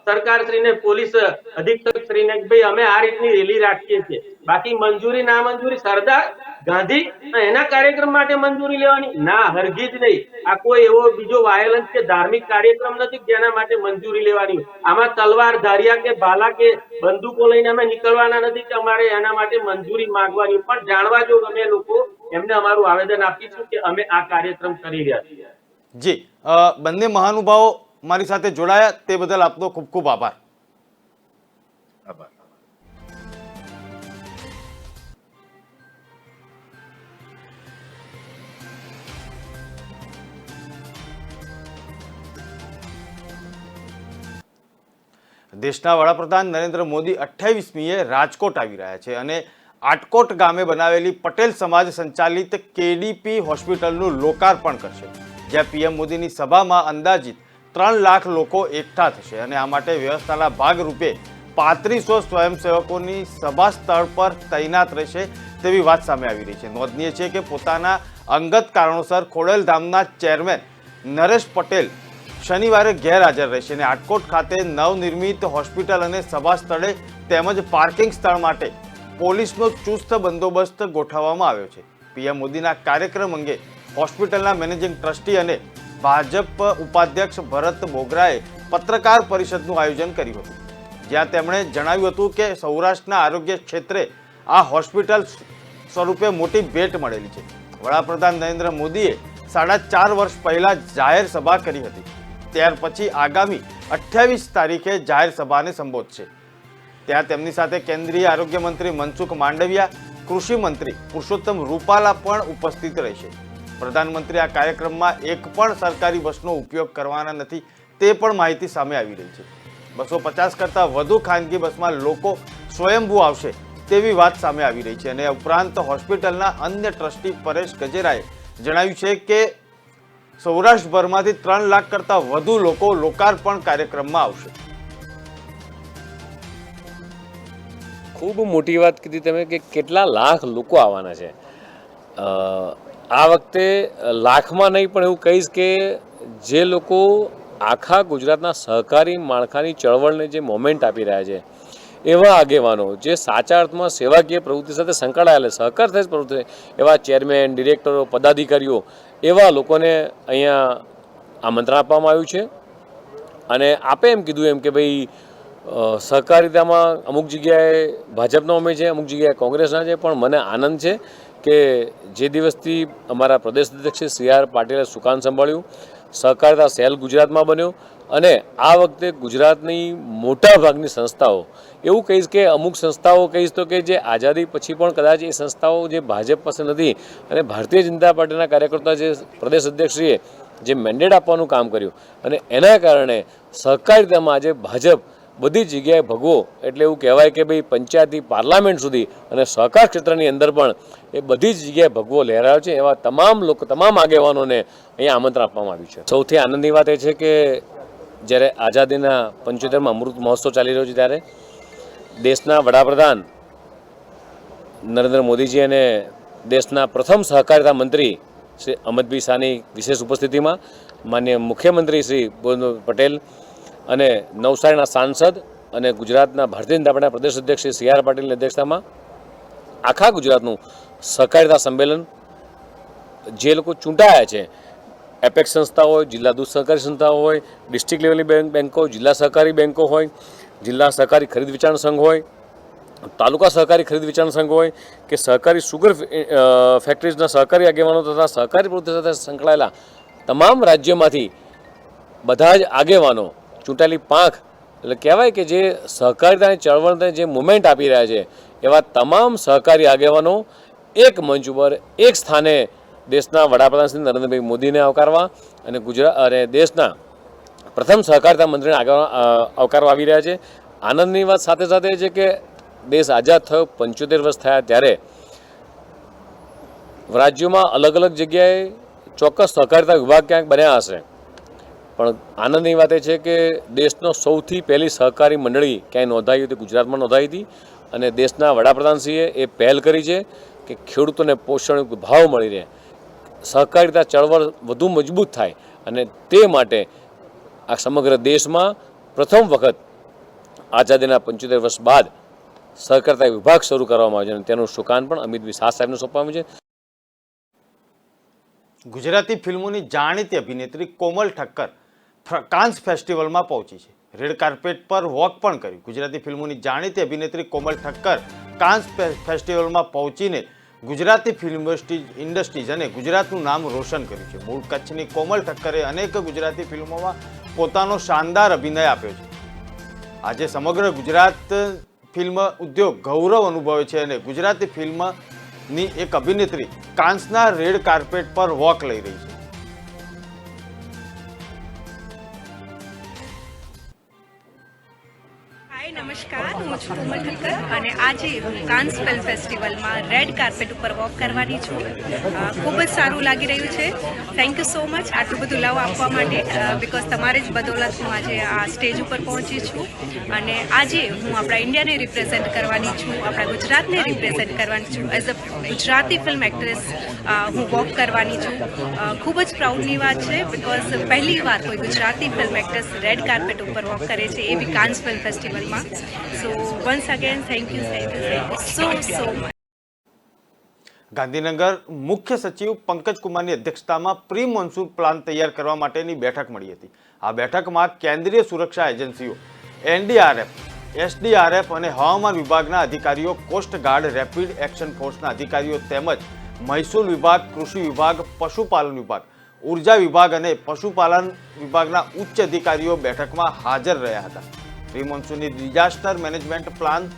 સરકારશ્રીને, પોલીસ અધિક્ષક શ્રીને, ભાઈ અમે આ રીતની રેલી રાખીએ છીએ. બાકી મંજૂરી ના મંજૂરી, સરદાર ગાંધી એના કાર્યક્રમ માટે મંજૂરી લેવાની ના, હરગીજ નહીં. આ કોઈ એવો બીજો વાયલન્સ કે ધાર્મિક કાર્યક્રમ નથી જેના માટે મંજૂરી લેવાની. આમાં તલવાર ધારિયા કે ભાલા કે બંદૂકો લઈને અમે નીકળવાના નથી કે અમારે એના માટે મંજૂરી માંગવાની. પણ જાણવા જો અમે લોકો એમને અમારું આવેદન આપીશું કે અમે આ કાર્યક્રમ કરી રહ્યા છીએ. જી, બંને મહાનુભાવો મારી સાથે જોડાયા તે બદલ આપનો ખૂબ ખૂબ આભાર. આભાર. દેશના વડાપ્રધાન નરેન્દ્ર મોદી 28મીએ રાજકોટ આવી રહ્યા છે અને આટકોટ ગામે બનાવેલી પટેલ સમાજ સંચાલિત કેડીપી હોસ્પિટલનું લોકાર્પણ કરશે, જ્યાં પીએમ મોદીની સભામાં અંદાજિત 3 લાખ લોકો એકઠા થશે અને આ માટે વ્યવસ્થાના ભાગરૂપે 3500 સ્વયંસેવકોની સભા સ્થળ પર તૈનાત રહેશે તેવી વાત સામે આવી રહી છે. નોંધનીય છે કે પોતાના અંગત કારણોસર ખોડલધામના ચેરમેન નરેશ પટેલ શનિવારે ગેરહાજર રહેશે અને આટકોટ ખાતે નવનિર્મિત હોસ્પિટલ અને સભા સ્થળે તેમજ પાર્કિંગ સ્થળ માટે પોલીસનો ચુસ્ત બંદોબસ્ત ગોઠવવામાં આવ્યો છે. પીએમ મોદીના કાર્યક્રમ અંગે હોસ્પિટલના મેનેજિંગ ટ્રસ્ટી અને ભાજપ ઉપાધ્યક્ષ ભરત બોગરાએ પત્રકાર પરિષદનું આયોજન કર્યું હતું, જ્યાં તેમણે જણાવ્યું હતું કે સૌરાષ્ટ્રના આરોગ્ય ક્ષેત્રે આ હોસ્પિટલ સ્વરૂપે મોટી ભેટ મળેલી છે. વડાપ્રધાન નરેન્દ્ર મોદીએ 4.5 વર્ષ પહેલા જાહેર સભા કરી હતી. ત્યાર પછી આગામી 28 તારીખે જાહેર સભાને સંબોધશે. ત્યાં તેમની સાથે કેન્દ્રીય આરોગ્ય મંત્રી મનસુખ માંડવિયા, કૃષિ મંત્રી પુરુષોત્તમ રૂપાલા પણ ઉપસ્થિત રહેશે. પ્રધાનમંત્રી આ કાર્યક્રમમાં એક પણ સરકારી બસનો ઉપયોગ કરવાના નથી તે પણ માહિતી સામે આવી રહી છે. 250 કરતાં વધુ ખાનગી બસમાં લોકો સ્વયંભૂ આવશે તેવી વાત સામે આવી રહી છે અને ઉપરાંત હોસ્પિટલના અન્ય ટ્રસ્ટી પરેશ ગજેરાએ જણાવ્યું છે કે સૌરાષ્ટ્રભરમાંથી 3 લાખ કરતાં વધુ લોકો લોકાર્પણ કાર્યક્રમમાં આવશે. ખૂબ મોટી વાત કીધી તમે કે કેટલા લાખ લોકો આવવાના છે. આ વખતે લાખમાં નહીં પણ એવું કહીશ કે જે લોકો આખા ગુજરાતના સહકારી માળખાની ચળવળને જે મોમેન્ટ આપી રહ્યા છે એવા આગેવાનો જે સાચા અર્થમાં સેવાકીય પ્રવૃત્તિ સાથે સંકળાયેલા સહકાર સાથે પ્રવૃત્તિ એવા ચેરમેન ડિરેક્ટરો પદાધિકારીઓ એવા લોકોને અહીંયા આમંત્રણ આપવામાં આવ્યું છે. અને આપે એમ કીધું એમ કે ભાઈ સહકારિતામાં અમુક જગ્યાએ ભાજપના ઉમેદવાર છે, અમુક જગ્યાએ કોંગ્રેસના છે, પણ મને આનંદ છે કે જે દિવસથી અમારા પ્રદેશ અધ્યક્ષ સી આર પાટીલે સુકાન સંભાળ્યું, સહકારિતા સેલ ગુજરાતમાં બન્યો અને આ વખતે ગુજરાતની મોટા ભાગની સંસ્થાઓ, એવું કહીશ કે અમુક સંસ્થાઓ કહીશ તો કે જે આઝાદી પછી પણ કદાચ એ સંસ્થાઓ જે ભાજપ પાસે નથી અને ભારતીય જનતા પાર્ટીના કાર્યકર્તા જે પ્રદેશ અધ્યક્ષશ્રીએ જે મેન્ડેટ આપવાનું કામ કર્યું અને એના કારણે સહકારિતામાં આજે ભાજપ બધી જગ્યાએ ભગવો, એટલે એવું કહેવાય કે ભાઈ પંચાયતથી પાર્લામેન્ટ સુધી અને સહકાર ક્ષેત્રની અંદર પણ એ બધી જ જગ્યાએ ભગવો લહેરાયો છે. એવા તમામ લોકો, તમામ આગેવાનોને અહીંયા આમંત્રણ આપવામાં આવ્યું છે. સૌથી આનંદની વાત એ છે કે જ્યારે આઝાદીના 75માં અમૃત મહોત્સવ ચાલી રહ્યો છે ત્યારે દેશના વડાપ્રધાન નરેન્દ્ર મોદીજી અને દેશના પ્રથમ સહકારિતા મંત્રી શ્રી અમિતભાઈ શાહની વિશેષ ઉપસ્થિતિમાં માનનીય મુખ્યમંત્રી શ્રી ભૂપેન્દ્ર પટેલ અને નવસારીના સાંસદ અને ગુજરાતના ભારતીય જનતા પાર્ટીના પ્રદેશ અધ્યક્ષ શ્રી સી આર પાટીલની અધ્યક્ષતામાં આખા ગુજરાતનું સહકારિતા સંમેલન જે લોકો ચૂંટાયા છે, એપેક્સ સંસ્થા હોય, જિલ્લા દૂધ સહકારી સંસ્થાઓ હોય, ડિસ્ટ્રિક્ટ લેવલની બેંકો, જિલ્લા સહકારી બેંકો હોય, જિલ્લા સહકારી ખરીદ વેચાણ સંઘ હોય, તાલુકા સહકારી ખરીદ વેચાણ સંઘ હોય કે સહકારી સુગર ફેક્ટરીઝના સહકારી આગેવાનો તથા સહકારી પ્રવૃત્તિ સાથે સંકળાયેલા તમામ રાજ્યોમાંથી બધા જ આગેવાનો ચૂંટાયેલી પાંખ, એટલે કહેવાય કે જે સહકારિતાની ચળવળને જે મુવમેન્ટ આપી રહ્યા છે એવા તમામ સહકારી આગેવાનો એક મંચ ઉપર એક સ્થાને દેશના વડાપ્રધાન શ્રી નરેન્દ્રભાઈ મોદીને આવકારવા અને ગુજરાત અને દેશના પ્રથમ સહકારિતા મંત્રીને આવકારવા આવી રહ્યા છે. આનંદની વાત સાથે સાથે એ છે કે દેશ આઝાદ થયો 75 વર્ષ થયા ત્યારે રાજ્યોમાં અલગ અલગ જગ્યાએ ચોક્કસ સહકારિતા વિભાગ ક્યાંક બન્યા હશે, પણ આનંદની વાત એ છે કે દેશનો સૌથી પહેલી સહકારી મંડળી ક્યાંય નોંધાઈ હતી, ગુજરાતમાં નોંધાઈ હતી અને દેશના વડાપ્રધાનશ્રીએ એ પહેલ કરી છે કે ખેડૂતોને પોષણયુક્ત ભાવ મળી રહે, સહકારિતા ચળવળ વધુ મજબૂત થાય અને તે માટે આ સમગ્ર દેશમાં પ્રથમ વખત આઝાદીના 75 વર્ષ બાદ સહકારિતા વિભાગ શરૂ કરવામાં આવ્યો છે અને તેનું સુકાન પણ અમિતભાઈ શાહ સાહેબને સોંપવામાં આવ્યું છે. ગુજરાતી ફિલ્મોની જાણીતી અભિનેત્રી કોમલ ઠક્કર કાન્સ ફેસ્ટિવલમાં પહોંચી છે. રેડ કાર્પેટ પર વોક પણ કર્યું. ગુજરાતી ફિલ્મોની જાણીતી અભિનેત્રી કોમલ ઠક્કર કાન્સ ફેસ્ટિવલમાં પહોંચીને ગુજરાતી ફિલ્મ ઇન્ડસ્ટ્રીઝ અને ગુજરાતનું નામ રોશન કર્યું છે. મૂળ કચ્છની કોમલ ઠક્કરે અનેક ગુજરાતી ફિલ્મોમાં પોતાનો શાનદાર અભિનય આપ્યો છે. આજે સમગ્ર ગુજરાત ફિલ્મ ઉદ્યોગ ગૌરવ અનુભવે છે અને ગુજરાતી ફિલ્મની એક અભિનેત્રી કાન્સના રેડ કાર્પેટ પર વોક લઈ રહી છે. નમસ્કાર, હું છું કોમલ ઠક્કર અને આજે હું કાન્સ ફિલ્મ ફેસ્ટિવલમાં રેડ કાર્પેટ ઉપર વોક કરવાની છું. ખૂબ જ સારું લાગી રહ્યું છે. થેન્ક યુ સો મચ આટલું બધું લવ આપવા માટે, બિકોઝ તમારે જ બદૌલત હું આજે આ સ્ટેજ ઉપર પહોંચી છું અને આજે હું આપણા ઇન્ડિયાને રિપ્રેઝેન્ટ કરવાની છું, આપણા ગુજરાતને રિપ્રેઝેન્ટ કરવાની છું. As a Gujarati film actress હું વોક કરવાની છું. ખૂબ જ પ્રાઉડની વાત છે, બિકોઝ પહેલી વાર કોઈ Gujarati film actress red carpet ઉપર વોક કરે છે, એ બી કાન્સ ફિલ્મ ફેસ્ટિવલમાં. So once again, thank you so much. Gandhinagar મુખ્ય સચિવ પંકજ કુમારની અધ્યક્ષતામાં પ્રી મોન્સૂન પ્લાન તૈયાર કરવા માટેની બેઠક મળી હતી. આ બેઠકમાં કેન્દ્રીય સુરક્ષા એજન્સીઓ, NDRF, SDRF અને હવામાન વિભાગના અધિકારીઓ, કોસ્ટગાર્ડ, રેપિડ એક્શન ફોર્સના અધિકારીઓ તેમજ મહેસૂલ વિભાગ, કૃષિ વિભાગ, પશુપાલન વિભાગ, ઉર્જા વિભાગ અને પશુપાલન વિભાગના ઉચ્ચ અધિકારીઓ બેઠકમાં હાજર રહ્યા હતા. પ્રી મોન્સૂનની ડિઝાસ્ટર મેનેજમેન્ટ પ્લાન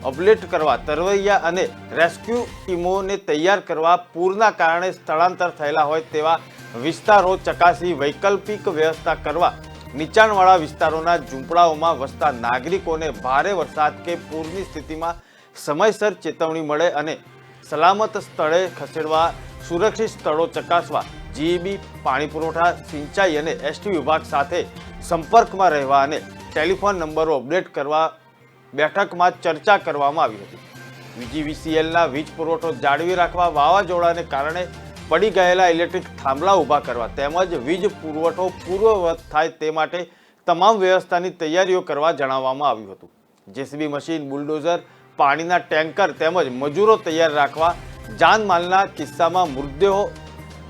અપડેટ કરવા, તરવૈયા અને રેસ્ક્યુ ટીમોને તૈયાર કરવા, પૂરના કારણે સ્થળાંતર થયેલા હોય તેવા વિસ્તારો ચકાસી વૈકલ્પિક વ્યવસ્થા કરવા, નીચાણવાળા વિસ્તારોના ઝૂંપડાઓમાં વસતા નાગરિકોને ભારે વરસાદ કે પૂરની સ્થિતિમાં સમયસર ચેતવણી મળે અને સલામત સ્થળે ખસેડવા સુરક્ષિત સ્થળો ચકાસવા જીઈબી, પાણી પુરવઠા, સિંચાઈ અને એસટી વિભાગ સાથે સંપર્કમાં રહેવા અને ટેલિફોન નંબરો અપડેટ કરવા બેઠકમાં ચર્ચા કરવામાં આવી હતી. VGVCLના વીજ પુરવઠો જાળવી રાખવા, વાવાઝોડાને કારણે પડી ગયેલા ઇલેક્ટ્રિક થાંભલા ઊભા કરવા તેમજ વીજ પુરવઠો પૂર્વવત થાય તે માટે તમામ વ્યવસ્થાની તૈયારીઓ કરવા જણાવવામાં આવ્યું હતું. જેસીબી મશીન, બુલડોઝર, પાણીના ટેન્કર તેમજ મજૂરો તૈયાર રાખવા, જાનમાલના કિસ્સામાં મૃતદેહો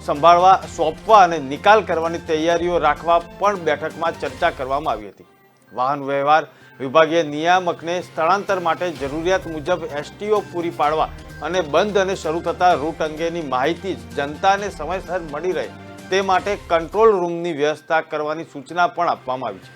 સંભાળવા, સોંપવા અને નિકાલ કરવાની તૈયારીઓ રાખવા પણ બેઠકમાં ચર્ચા કરવામાં આવી હતી. વાહન વ્યવહાર વિભાગીય નિયામકને સ્થળાંતર માટે જરૂરિયાત મુજબ એસટીઓ પૂરી પાડવા અને બંધ અને શરૂ થતા રૂટ અંગેની માહિતી જનતાને સમયસર મળી રહે તે માટે કંટ્રોલ રૂમની વ્યવસ્થા કરવાની સૂચના પણ આપવામાં આવી છે.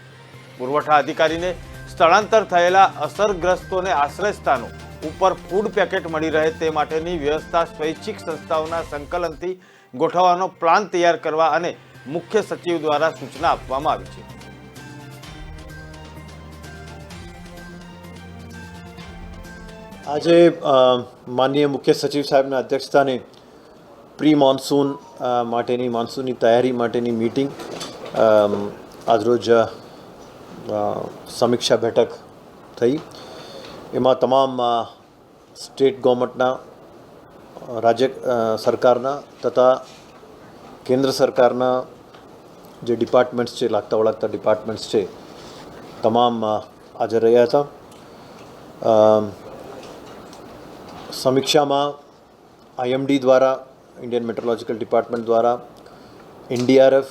પુરવઠા અધિકારીને સ્થળાંતર થયેલા અસરગ્રસ્તોને આશ્રયસ્થાનો ઉપર ફૂડ પેકેટ મળી રહે તે માટેની વ્યવસ્થા સ્વૈચ્છિક સંસ્થાઓના સંકલનથી ગોઠવવાનો પ્લાન તૈયાર કરવા અને મુખ્ય સચિવ દ્વારા સૂચના આપવામાં આવી છે. આજે માનનીય મુખ્ય સચિવ સાહેબના અધ્યક્ષસ્થાને પ્રી મોન્સૂન માટેની મોન્સૂનની તૈયારી માટેની મીટિંગ આજરોજ સમીક્ષા બેઠક થઈ. એમાં તમામ સ્ટેટ ગવર્મેન્ટના, રાજ્ય સરકારના તથા કેન્દ્ર સરકારના જે ડિપાર્ટમેન્ટ્સ છે, લાગતા વળગતા ડિપાર્ટમેન્ટ્સ છે, તમામ હાજર રહ્યા હતા. સમીક્ષામાં IMD દ્વારા, ઇન્ડિયન મેટ્રોલોજીકલ ડિપાર્ટમેન્ટ દ્વારા, NDRF,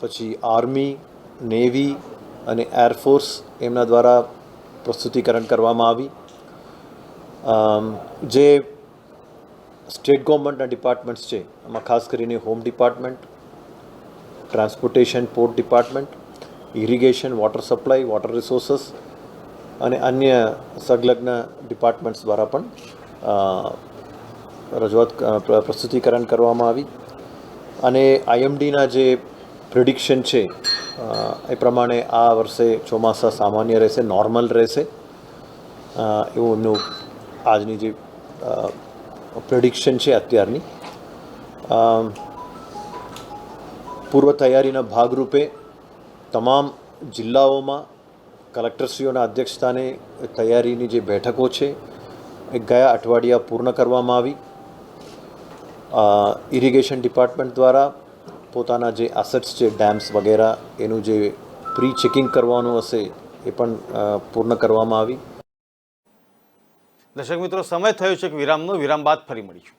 પછી આર્મી, નેવી અને એરફોર્સ એમના દ્વારા પ્રસ્તુતિકરણ કરવામાં આવી. જે સ્ટેટ ગવર્મેન્ટના ડિપાર્ટમેન્ટ્સ છે એમાં ખાસ કરીને home department, transportation port department, irrigation, water supply, water resources અને અન્ય સંલગ્ન ડિપાર્ટમેન્ટ્સ દ્વારા પણ રજૂઆત પ્રસ્તુતિકરણ કરવામાં આવી. અને IMDના જે પ્રિડિક્શન છે એ પ્રમાણે આ વર્ષે ચોમાસા સામાન્ય રહેશે, નોર્મલ રહેશે એવું એમનું આજની જે પ્રિડિક્શન છે અત્યારની. પૂર્વ તૈયારીના ભાગરૂપે તમામ જિલ્લાઓમાં કલેક્ટરશ્રીઓના અધ્યક્ષસ્થાને તૈયારીની જે બેઠકો છે એ ગયા અઠવાડિયા પૂર્ણ કરવામાં આવી. ઇરિગેશન ડિપાર્ટમેન્ટ દ્વારા પોતાના જે એસેટ્સ છે, ડેમ્સ વગેરે, એનું જે પ્રી ચેકિંગ કરવાનું હશે એ પણ પૂર્ણ કરવામાં આવી. દર્શક મિત્રો, સમય થયો છે વિરામનો. વિરામ બાદ ફરી મળીશું.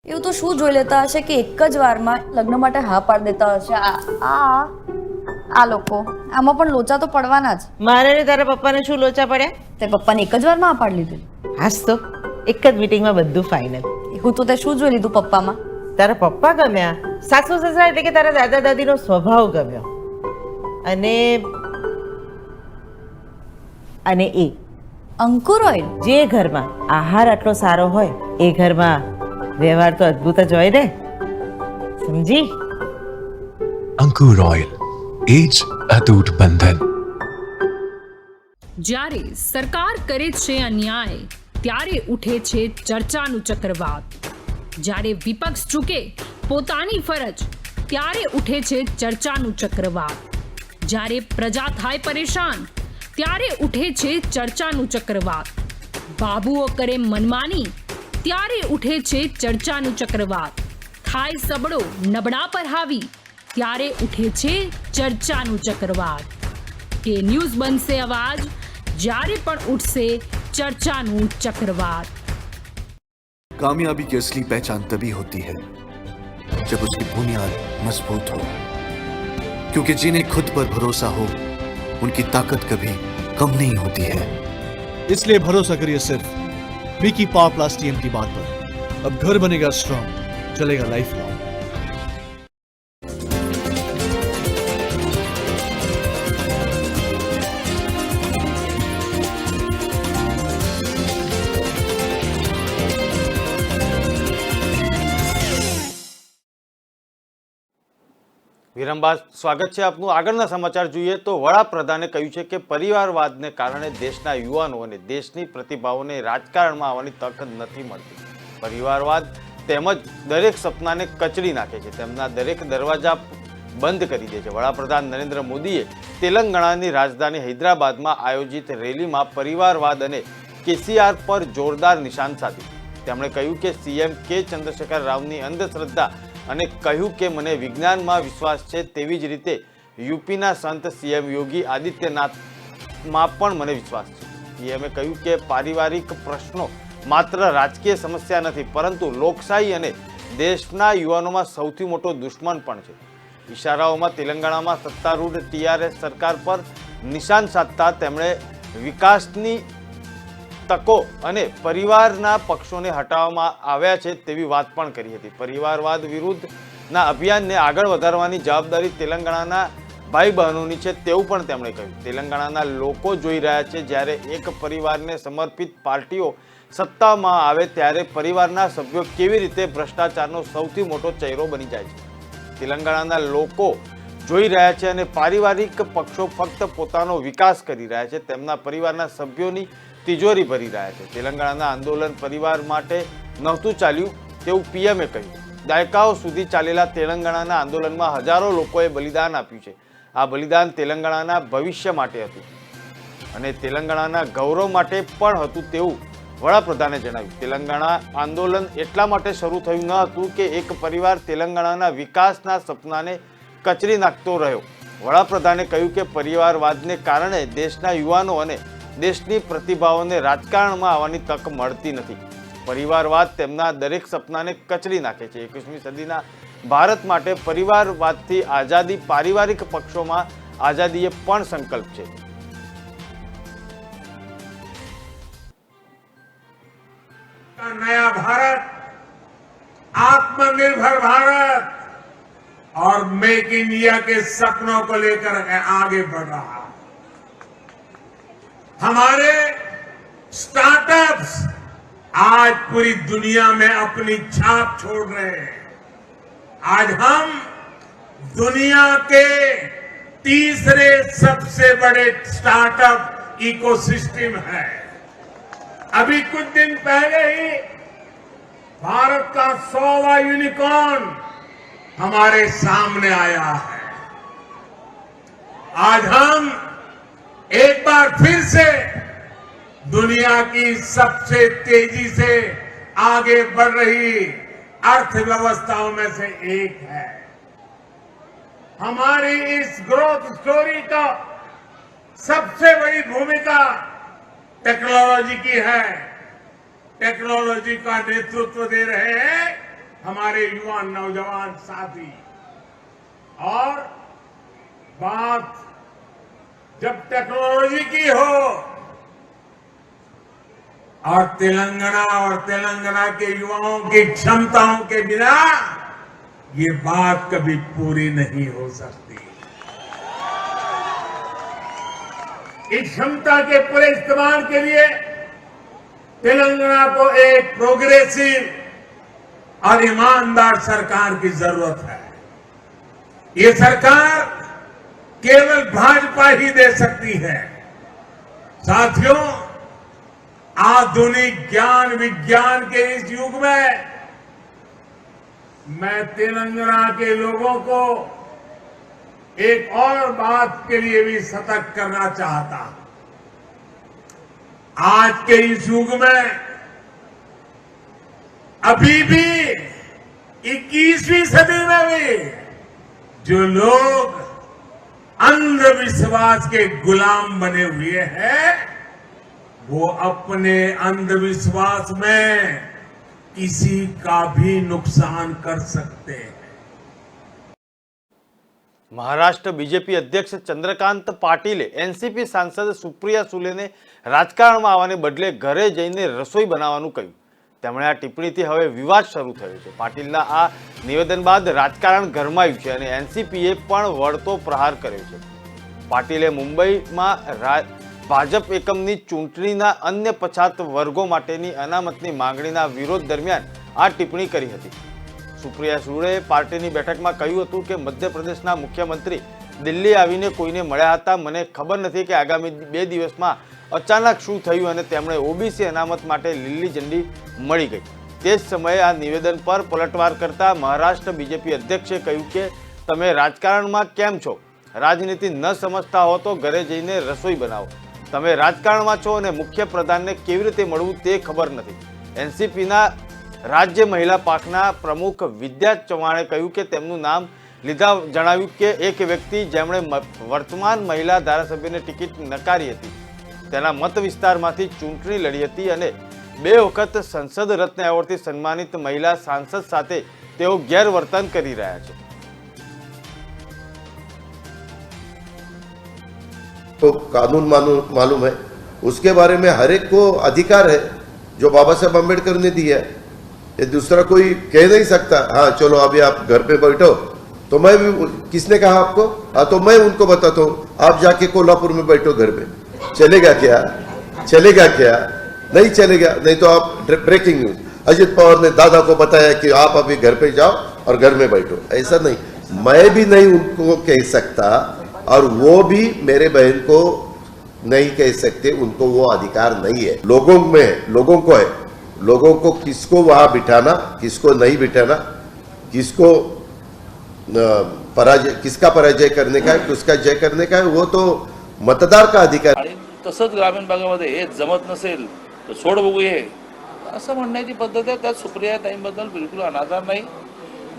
એવું તો શું જોઈ લેતા હશે કે એક જ વારમાં લગ્ન માટે હા પાડી દેતા હશે આ લોકો. આમાં પણ લોચા તો પડવાના જ. મારે ને તારા પપ્પાને શું લોચા પડ્યા? તે પપ્પાને એક જ વારમાં હા પાડી લીધું. હાસ તો એક જ મીટિંગમાં બધું ફાઇનલ. એવું તો તે શું જોઈ લીધું પપ્પામાં? તારા પપ્પા ગમ્યા, સાસુ સસરા એટલે કે તારા દાદા દાદીનો સ્વભાવ ગમ્યો, અને એ અંકુર ઓઇલ. જે ઘરમાં આહાર આટલો સારો હોય એ ઘરમાં વ્યવહાર તો અદ્ભુત જ હોય ને, સમજી? અંકુર ઓઇલ, એ જ અતૂટ બંધન. જ્યારે સરકાર કરે છે અન્યાય ત્યારે ઉઠે છે ચર્ચાનું ચક્રવાત. જ્યારે વિપક્ષ ચૂકે પોતાની ફરજ ત્યારે ઉઠે છે ચર્ચાનું ચક્રવાત. જ્યારે પ્રજા થાય પરેશાન ત્યારે ઉઠે છે ચર્ચાનું ચક્રવાત. બાબુઓ કરે મનમાની ત્યારે ઉઠે છે ચર્ચાનું ચક્રવાત. થાય સબળો નબળા પર હાવી ત્યારે ઉઠે છે ચર્ચાનું ચક્રવાત. કે ન્યૂઝ બનશે અવાજ જ્યારે પણ ઉઠશે ચર્ચાનું ચક્રવાત. कामयाबी की असली पहचान तभी होती है जब उसकी बुनियाद मजबूत हो, क्योंकि जिन्हें खुद पर भरोसा हो उनकी ताकत कभी कम नहीं होती है. इसलिए भरोसा करिए सिर्फ विकी पावर प्लस टीएम की बात पर. अब घर बनेगा स्ट्रॉन्ग, चलेगा लाइफ लॉन्ग. વિરામ બાદ સ્વાગત છે આપનું। આગળના સમાચાર જોઈએ તો વડાપ્રધાને કહ્યું છે કે પરિવારવાદને કારણે દેશના યુવાનો અને દેશની પ્રતિભાઓને રાજકારણમાં આવવાની તક નથી મળતી। પરિવારવાદ તેમજ દરેક સપનાને કચડી નાખે છે, તેમના દરેક દરવાજા બંધ કરી દે છે। વડાપ્રધાન નરેન્દ્ર મોદીએ તેલંગાણાની રાજધાની હૈદરાબાદમાં આયોજિત રેલીમાં પરિવારવાદ અને કેસીઆર પર જોરદાર નિશાન સાધ્યું। તેમણે કહ્યું કે સીએમ કે ચંદ્રશેખર રાવની અંધશ્રદ્ધા અને કહ્યું કે મને વિજ્ઞાનમાં વિશ્વાસ છે, તેવી જ રીતે યુપીના સંત સીએમ યોગી આદિત્યનાથમાં પણ મને વિશ્વાસ છે। સીએમએ કહ્યું કે પારિવારિક પ્રશ્નો માત્ર રાજકીય સમસ્યા નથી, પરંતુ લોકશાહી અને દેશના યુવાનોમાં સૌથી મોટો દુશ્મન પણ છે। ઇશારાઓમાં તેલંગાણામાં સત્તારૂઢ ટીઆરએસ સરકાર પર નિશાન સાધતા તેમણે વિકાસની તકો અને પરિવારના પક્ષોને હટાવવામાં આવ્યા છે તેવી વાત પણ કરી હતી। પરિવારવાદ વિરુદ્ધના અભિયાનને આગળ વધારવાની જવાબદારી તેલંગાણાના ભાઈ બહેનોની છે તેવું પણ તેમણે કહ્યું। તેલંગાણાના લોકો જોઈ રહ્યા છે, જ્યારે એક પરિવારને સમર્પિત પાર્ટીઓ સત્તામાં આવે ત્યારે પરિવારના સભ્યો કેવી રીતે ભ્રષ્ટાચારનો સૌથી મોટો ચહેરો બની જાય છે। તેલંગાણાના લોકો જોઈ રહ્યા છે અને પારિવારિક પક્ષો ફક્ત પોતાનો વિકાસ કરી રહ્યા છે, તેમના પરિવારના સભ્યોની तिजोरी भरी रहा है। तेलंगाणा आंदोलन परिवार माटे नहोतुं चाल्युं तेवुं पीएमए कह्युं। दायकाओ सुधी चालेला तेलंगाणा आंदोलन में हजारों लोकोए बलिदान आप्युं छे। आ बलिदान तेलंगाणा भविष्य माटे हतुं अने तेलंगाणा गौरव माटे पण हतुं तेवुं वडाप्रधाने जणाव्युं। तेलंगाणा आंदोलन एटला माटे शरू थयुं न हतुं के एक परिवार तेलंगाणाना विकासना सपनाने कचरी नाखतो रह्यो। वडाप्रधाने कह्युं के परिवारवादने कारणे देशना युवानो अने देशनी प्रतिभाओने राजकारणमां आववानी तक मळती नथी। परिवारवाद तेमना दरेक सपनाने कचरी नाखे छे। 21મી સદીના भारत माटे परिवारवादथी आजादी पारिवारिक पक्षोमां आजादीए पण संकल्प छे। नया भारत, आत्मनिर्भर भारत और मेक इंडिया के सपनों को लेकर आगे बढ़ रहा है। हमारे स्टार्टअप्स आज पूरी दुनिया में अपनी छाप छोड़ रहे हैं। आज हम दुनिया के तीसरे सबसे बड़े स्टार्टअप इकोसिस्टम है। अभी कुछ दिन पहले ही भारत का 100वां यूनिकॉर्न हमारे सामने आया है। आज हम एक बार फिर से दुनिया की सबसे तेजी से आगे बढ़ रही अर्थव्यवस्थाओं में से एक है। हमारी इस ग्रोथ स्टोरी का सबसे बड़ी भूमिका टेक्नोलॉजी की है। टेक्नोलॉजी का नेतृत्व दे रहे हैं हमारे युवा नौजवान साथी। और बात जब टेक्नोलॉजी की हो और तेलंगाना के युवाओं की क्षमताओं के बिना ये बात कभी पूरी नहीं हो सकती। इस क्षमता के पूरे इस्तेमाल के लिए तेलंगाना को एक प्रोग्रेसिव और ईमानदार सरकार की जरूरत है। ये सरकार केवल भाजपा ही दे सकती है। साथियों, आधुनिक ज्ञान विज्ञान के इस युग में मैं तेलंगाना के लोगों को एक और बात के लिए भी सतर्क करना चाहता हूं। आज के इस युग में अभी भी 21वीं सदी में भी जो लोग अंधविश्वास के गुलाम बने हुए हैं, वो अपने अंधविश्वास में किसी का भी नुकसान कर सकते हैं। महाराष्ट्र बीजेपी अध्यक्ष चंद्रकांत पाटीले एनसीपी सांसद सुप्रिया सुलेने राजकारणमां आववाने बदले घरे जईने रसोई बनाववानुं कह्युं। તેમણે આ ટિપ્પણીથી હવે વિવાદ શરૂ થયો છે। પાટીલના આ નિવેદન બાદ રાજકારણ ગરમાયું છે અને એનસીપીએ પણ વળતો પ્રહાર કર્યો છે। પાટીલે મુંબઈમાં ભાજપ એકમની ચૂંટણીના અન્ય પછાત વર્ગો માટેની અનામતની માંગણીના વિરોધ દરમિયાન આ ટિપ્પણી કરી હતી। સુપ્રિયા સુળે પાર્ટીની બેઠકમાં કહ્યું હતું કે મધ્યપ્રદેશના મુખ્યમંત્રી દિલ્હી આવીને કોઈને મળ્યા હતા. મને ખબર નથી કે આગામી 2 દિવસમાં અચાનક શું થયું અને તેમણે ઓબીસી અનામત માટે લીલી ઝંડી મળી ગઈ. તે જ સમયે આ નિવેદન પર પલટવાર કરતા મહારાષ્ટ્ર બીજેપી અધ્યક્ષે કહ્યું કે તમે રાજકારણમાં કેમ છો? રાજનીતિ ન સમજતા હો તો ઘરે જઈને રસોઈ બનાવો. તમે રાજકારણમાં છો અને મુખ્યપ્રધાનને કેવી રીતે મળવું તે ખબર નથી. એનસીપીના રાજ્ય મહિલા પાંખના પ્રમુખ વિદ્યા ચૌહાણે કહ્યું કે તેમનું નામ લીધા જણાવ્યું કે એક વ્યક્તિ જેમણે વર્તમાન મહિલા ધારાસભ્યને ટિકિટ નકારી હતી તેના મત વિસ્તારમાંથી ચૂંટણી લડી હતી અને 2 વખત સંસદ રત્ન એવોર્ડથી સન્માનિત મહિલા સાંસદ સાથે તેઓ ગેરવર્તન કરી રહ્યા છે. तो कानून मालूम है, उसके बारे में हर एक को अधिकार है जो बाबा साहब अम्बेडकर ने दिया है. ये दूसरा कोई कह नहीं सकता हाँ चलो अभी आप घर पे बैठो. तो मैं भी, किसने कहा आपको? हाँ तो मैं उनको बताता हूँ आप जाके कोल्हापुर में बैठो घर में. चलेगा क्या? चलेगा क्या? नहीं चलेगा. नहीं तो आप ब्रेकिंग न्यूज अजित पवार ने दादा को बताया कि आप अभी घर पे जाओ और घर में बैठो. ऐसा नहीं, मैं भी नहीं उनको कह सकता और वो भी मेरे बहन को नहीं कह सकते. उनको वो अधिकार नहीं है. लोगों में लोगों को है. लोगों को किसको वहां बिठाना, किसको नहीं बिठाना, किसको पराजय, किसका पराजय करने का है, किसका जय करने का है, वो तो मतदार का अधिकार. तसंच ग्रामीण भागामध्ये हे जमत नसेल तर सोड बघू हे असं म्हणण्याची पद्धत आहे. त्यात सुप्रियाताईंबद्दल बिलकुल अनादर नाही.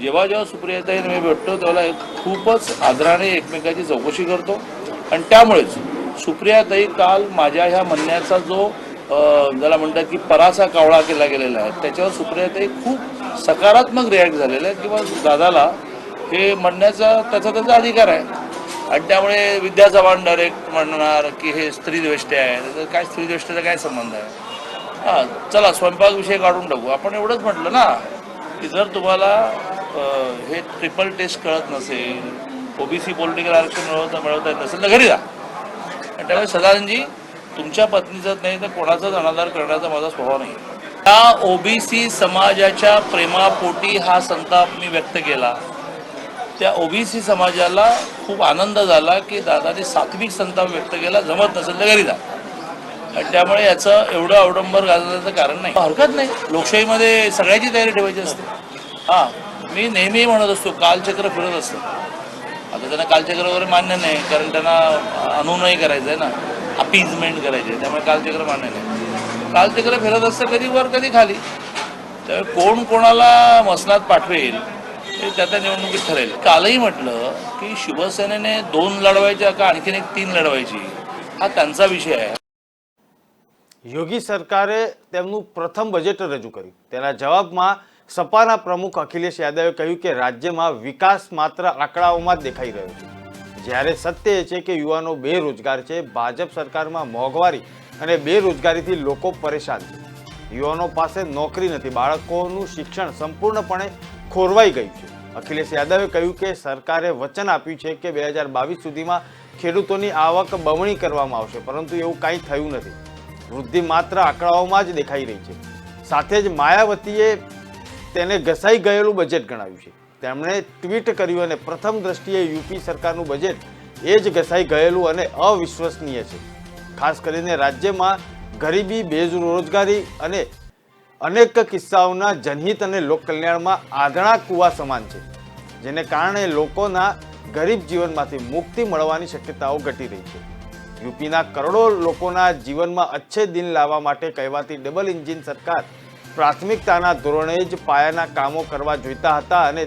जेव्हा जेव्हा सुप्रियाताईंना मी भेटतो तेव्हा खूपच आदराने एकमेकाची चौकशी करतो आणि त्यामुळेच सुप्रियाताई काल माझ्या ह्या म्हणण्याचा जो ज्याला म्हणतात की पराचा कावळा केला गेलेला आहे त्याच्यावर सुप्रियाताई खूप सकारात्मक रिॲक्ट झालेला आहे किंवा दादाला हे म्हणण्याचा त्याचा अधिकार आहे. आणि त्यामुळे विद्या चव्हाण डायरेक्ट म्हणणार की हे स्त्रीद्वेष्टे आहे. त्याचा काय स्त्रीद्वेष्टेचा काय संबंध आहे? हां चला स्वयंपाक विषय काढून टाकू. आपण एवढंच म्हटलं ना की जर तुम्हाला हे ट्रिपल टेस्ट कळत नसेल, ओबीसी पॉलिटिकल आरक्षण मिळवता येत नसेल तर घरी जा. आणि त्यामुळे सदानंदजी तुमच्या पत्नीचाच नाही तर कोणाचाच अनादर करण्याचा माझा स्वभाव नाही. त्या ओबीसी समाजाच्या प्रेमापोटी हा संताप मी व्यक्त केला. त्या ओबीसी समाजाला खूप आनंद झाला की दादाने सात्विक संताप व्यक्त केला. जमत नसेल तर घरी जा. आणि त्यामुळे याचं एवढं अवडंबर घालण्याचं कारण नाही. हरकत नाही, लोकशाहीमध्ये सगळ्याची तयारी ठेवायची असते. हां मी नेहमी म्हणत असतो कालचक्र फिरत असतं. आता त्यांना कालचक्र वगैरे मान्य नाही कारण त्यांना अनुनय करायचं आहे ना, अपीजमेंट करायची आहे. त्यामुळे कालचक्र मान्य नाही. कालचक्र फिरत असतं कधी वर कधी खाली. त्यामुळे कोण कोणाला मसनात पाठवेल हे त्या निवडणुकीत ठरेल. कालही म्हटलं की शिवसेनेने 2 लढवायच्या का आणखीन एक 3 लढवायची हा त्यांचा विषय आहे. યોગી સરકારે તેમનું પ્રથમ બજેટ રજૂ કર્યું. તેના જવાબમાં સપાના પ્રમુખ અખિલેશ યાદવે કહ્યું કે રાજ્યમાં વિકાસ માત્ર આંકડાઓમાં જ દેખાઈ રહ્યો છે, જ્યારે સત્ય એ છે કે યુવાનો બેરોજગાર છે. ભાજપ સરકારમાં મોંઘવારી અને બેરોજગારીથી લોકો પરેશાન છે. યુવાનો પાસે નોકરી નથી. બાળકોનું શિક્ષણ સંપૂર્ણપણે ખોરવાઈ ગયું છે. અખિલેશ યાદવે કહ્યું કે સરકારે વચન આપ્યું છે કે 2022 સુધીમાં ખેડૂતોની આવક બમણી કરવામાં આવશે, પરંતુ એવું કાંઈ થયું નથી. વૃદ્ધિ માત્ર આંકડાઓમાં જ દેખાઈ રહી છે. સાથે જ માયાવતીએ તેને ઘસાઈ ગયેલું બજેટ ગણાવ્યું છે. તેમણે ટ્વીટ કર્યું અને પ્રથમ દ્રષ્ટિએ યુપી સરકારનું બજેટ એ જ ઘસાઈ ગયેલું અને અવિશ્વસનીય છે. ખાસ કરીને રાજ્યમાં ગરીબી, બેરોજગારી અને અનેક કિસ્સાઓના જનહિત અને લોકકલ્યાણમાં આંધળા કૂવા સમાન છે, જેને કારણે લોકોના ગરીબ જીવનમાંથી મુક્તિ મળવાની શક્યતાઓ ઘટી રહી છે. યુપીના કરોડો લોકોના જીવનમાં અચ્છે દિન લાવવા માટે કહેવાતી ડબલ એન્જિન સરકાર પ્રાથમિકતાના ધોરણે જ પાયાના કામો કરવા જોઈતા હતા અને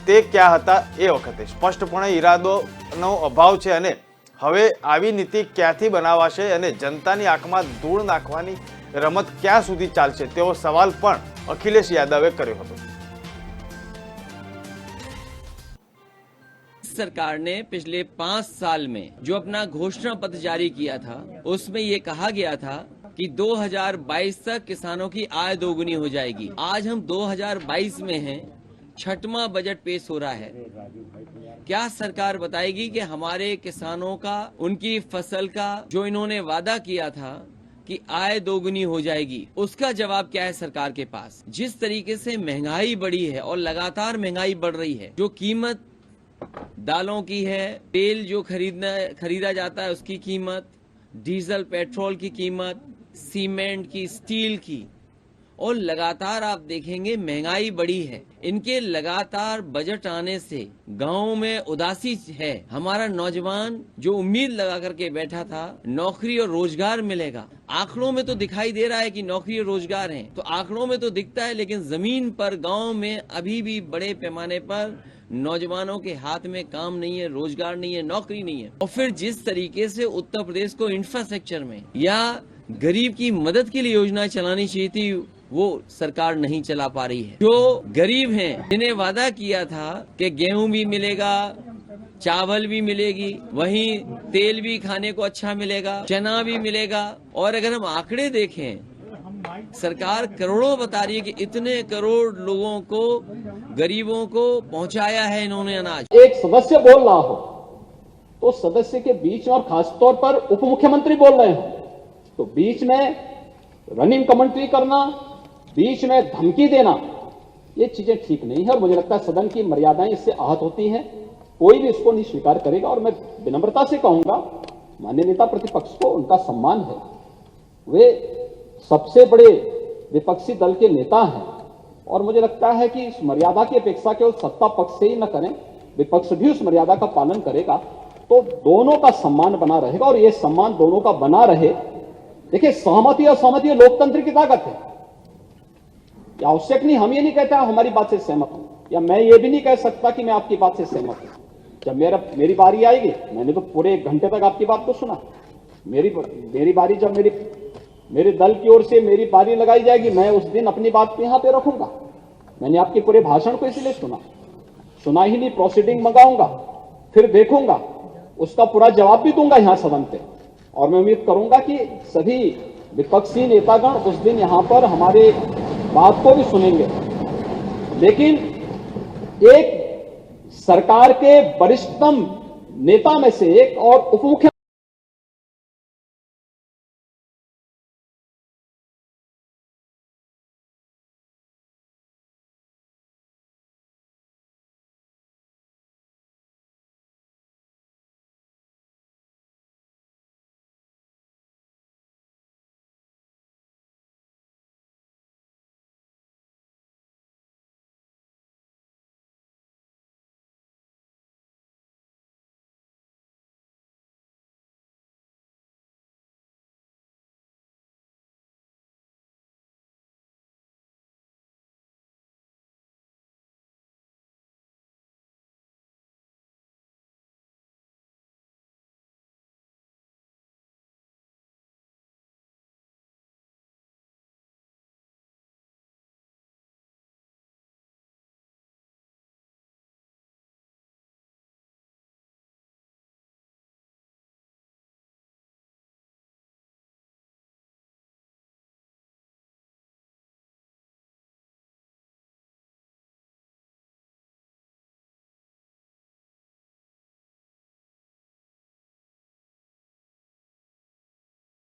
તે ક્યાં હતા એ વખતે સ્પષ્ટપણે ઈરાદોનો અભાવ છે. અને હવે આવી નીતિ ક્યાંથી બનાવાશે અને જનતાની આંખમાં ધૂળ નાખવાની રમત ક્યાં સુધી ચાલશે તેવો સવાલ પણ અખિલેશ યાદવે કર્યો હતો. सरकार ने पिछले 5 साल में जो अपना घोषणा पत्र जारी किया था उसमें ये कहा गया था कि 2022 तक किसानों की आय दोगुनी हो जाएगी. आज हम 2022 में हैं, 6वां बजट पेश हो रहा है. क्या सरकार बताएगी कि हमारे किसानों का, उनकी फसल का जो इन्होंने वादा किया था कि आय दोगुनी हो जाएगी, उसका जवाब क्या है सरकार के पास? जिस तरीके से महंगाई बढ़ी है और लगातार महंगाई बढ़ रही है, जो कीमत दालों की है, तेल जो खरीदा जाता है उसकी कीमत, डीजल पेट्रोल की कीमत, सीमेंट की, स्टील की, और लगातार आप देखेंगे महंगाई बढ़ी है। इनके लगातार बजट आने से गांव में उदासी है। हमारा नौजवान जो उम्मीद लगा करके बैठा था नौकरी और रोजगार मिलेगा, आंकड़ों में तो दिखाई दे रहा है कि नौकरी और रोजगार है, तो आंकड़ों में तो दिखता है, लेकिन जमीन पर गांव में अभी भी बड़े पैमाने पर नौजवानों के हाथ में काम नहीं है, रोजगार नहीं है, नौकरी नहीं है। और फिर जिस तरीके से उत्तर प्रदेश को इंफ्रास्ट्रक्चर में या गरीब की मदद के लिए योजना चलानी चाहिए थी, वो सरकार नहीं चला पा रही है। जो गरीब हैं, जिन्हें वादा किया था कि गेहूं भी मिलेगा, चावल भी मिलेगी, वहीं तेल भी खाने को अच्छा मिलेगा, चना भी मिलेगा, और अगर हम आंकड़े देखें, सरकार करोड़ों बता रही है कि इतने करोड़ लोगों को, गरीबों को पहुंचाया है इन्होंने अनाज। एक सदस्य बोल रहा हो तो सदस्य के बीच में, और खासतौर पर उप मुख्यमंत्री बोल रहे हो, तो बीच में रनिंग कमेंट्री करना, बीच में धमकी देना, ये चीजें ठीक नहीं है। और मुझे लगता है सदन की मर्यादाएं इससे आहत होती हैं, कोई भी इसको नहीं स्वीकार करेगा। और मैं विनम्रता से कहूंगा, माननीय नेता प्रतिपक्ष को उनका सम्मान है, वे सबसे बड़े विपक्षी दल के नेता हैं, और मुझे लगता है कि इस मर्यादा की अपेक्षा केवल सत्ता पक्ष से ही न करें, विपक्ष भी उस मर्यादा का पालन करेगा तो दोनों का सम्मान बना रहेगा। और ये सम्मान दोनों का बना रहे, देखिए सहमति और सहमति लोकतंत्र की ताकत है, आवश्यक नहीं, हम ये नहीं कहते हमारी बात से सहमत हूं, या मैं ये भी नहीं कह सकता कि मैं आपकी बात से सहमत हूं। जब मेरी बारी आएगी, मैंने तो पूरे 1 घंटे तक आपकी बात को सुना, मेरी बारी जब मेरे दल की ओर से मेरी बारी लगाई जाएगी, मैं उस दिन अपनी बात को यहां पे रखूंगा। मैंने आपके पूरे भाषण को इसलिए सुना ही नहीं, प्रोसीडिंग मंगाऊंगा, फिर देखूंगा, उसका पूरा जवाब भी दूंगा यहां सदन पे। और मैं उम्मीद करूंगा कि सभी विपक्षी नेतागण उस दिन यहां पर हमारे बात को भी सुनेंगे। लेकिन एक सरकार के वरिष्ठतम नेता में से एक और उप मुख्यमंत्री,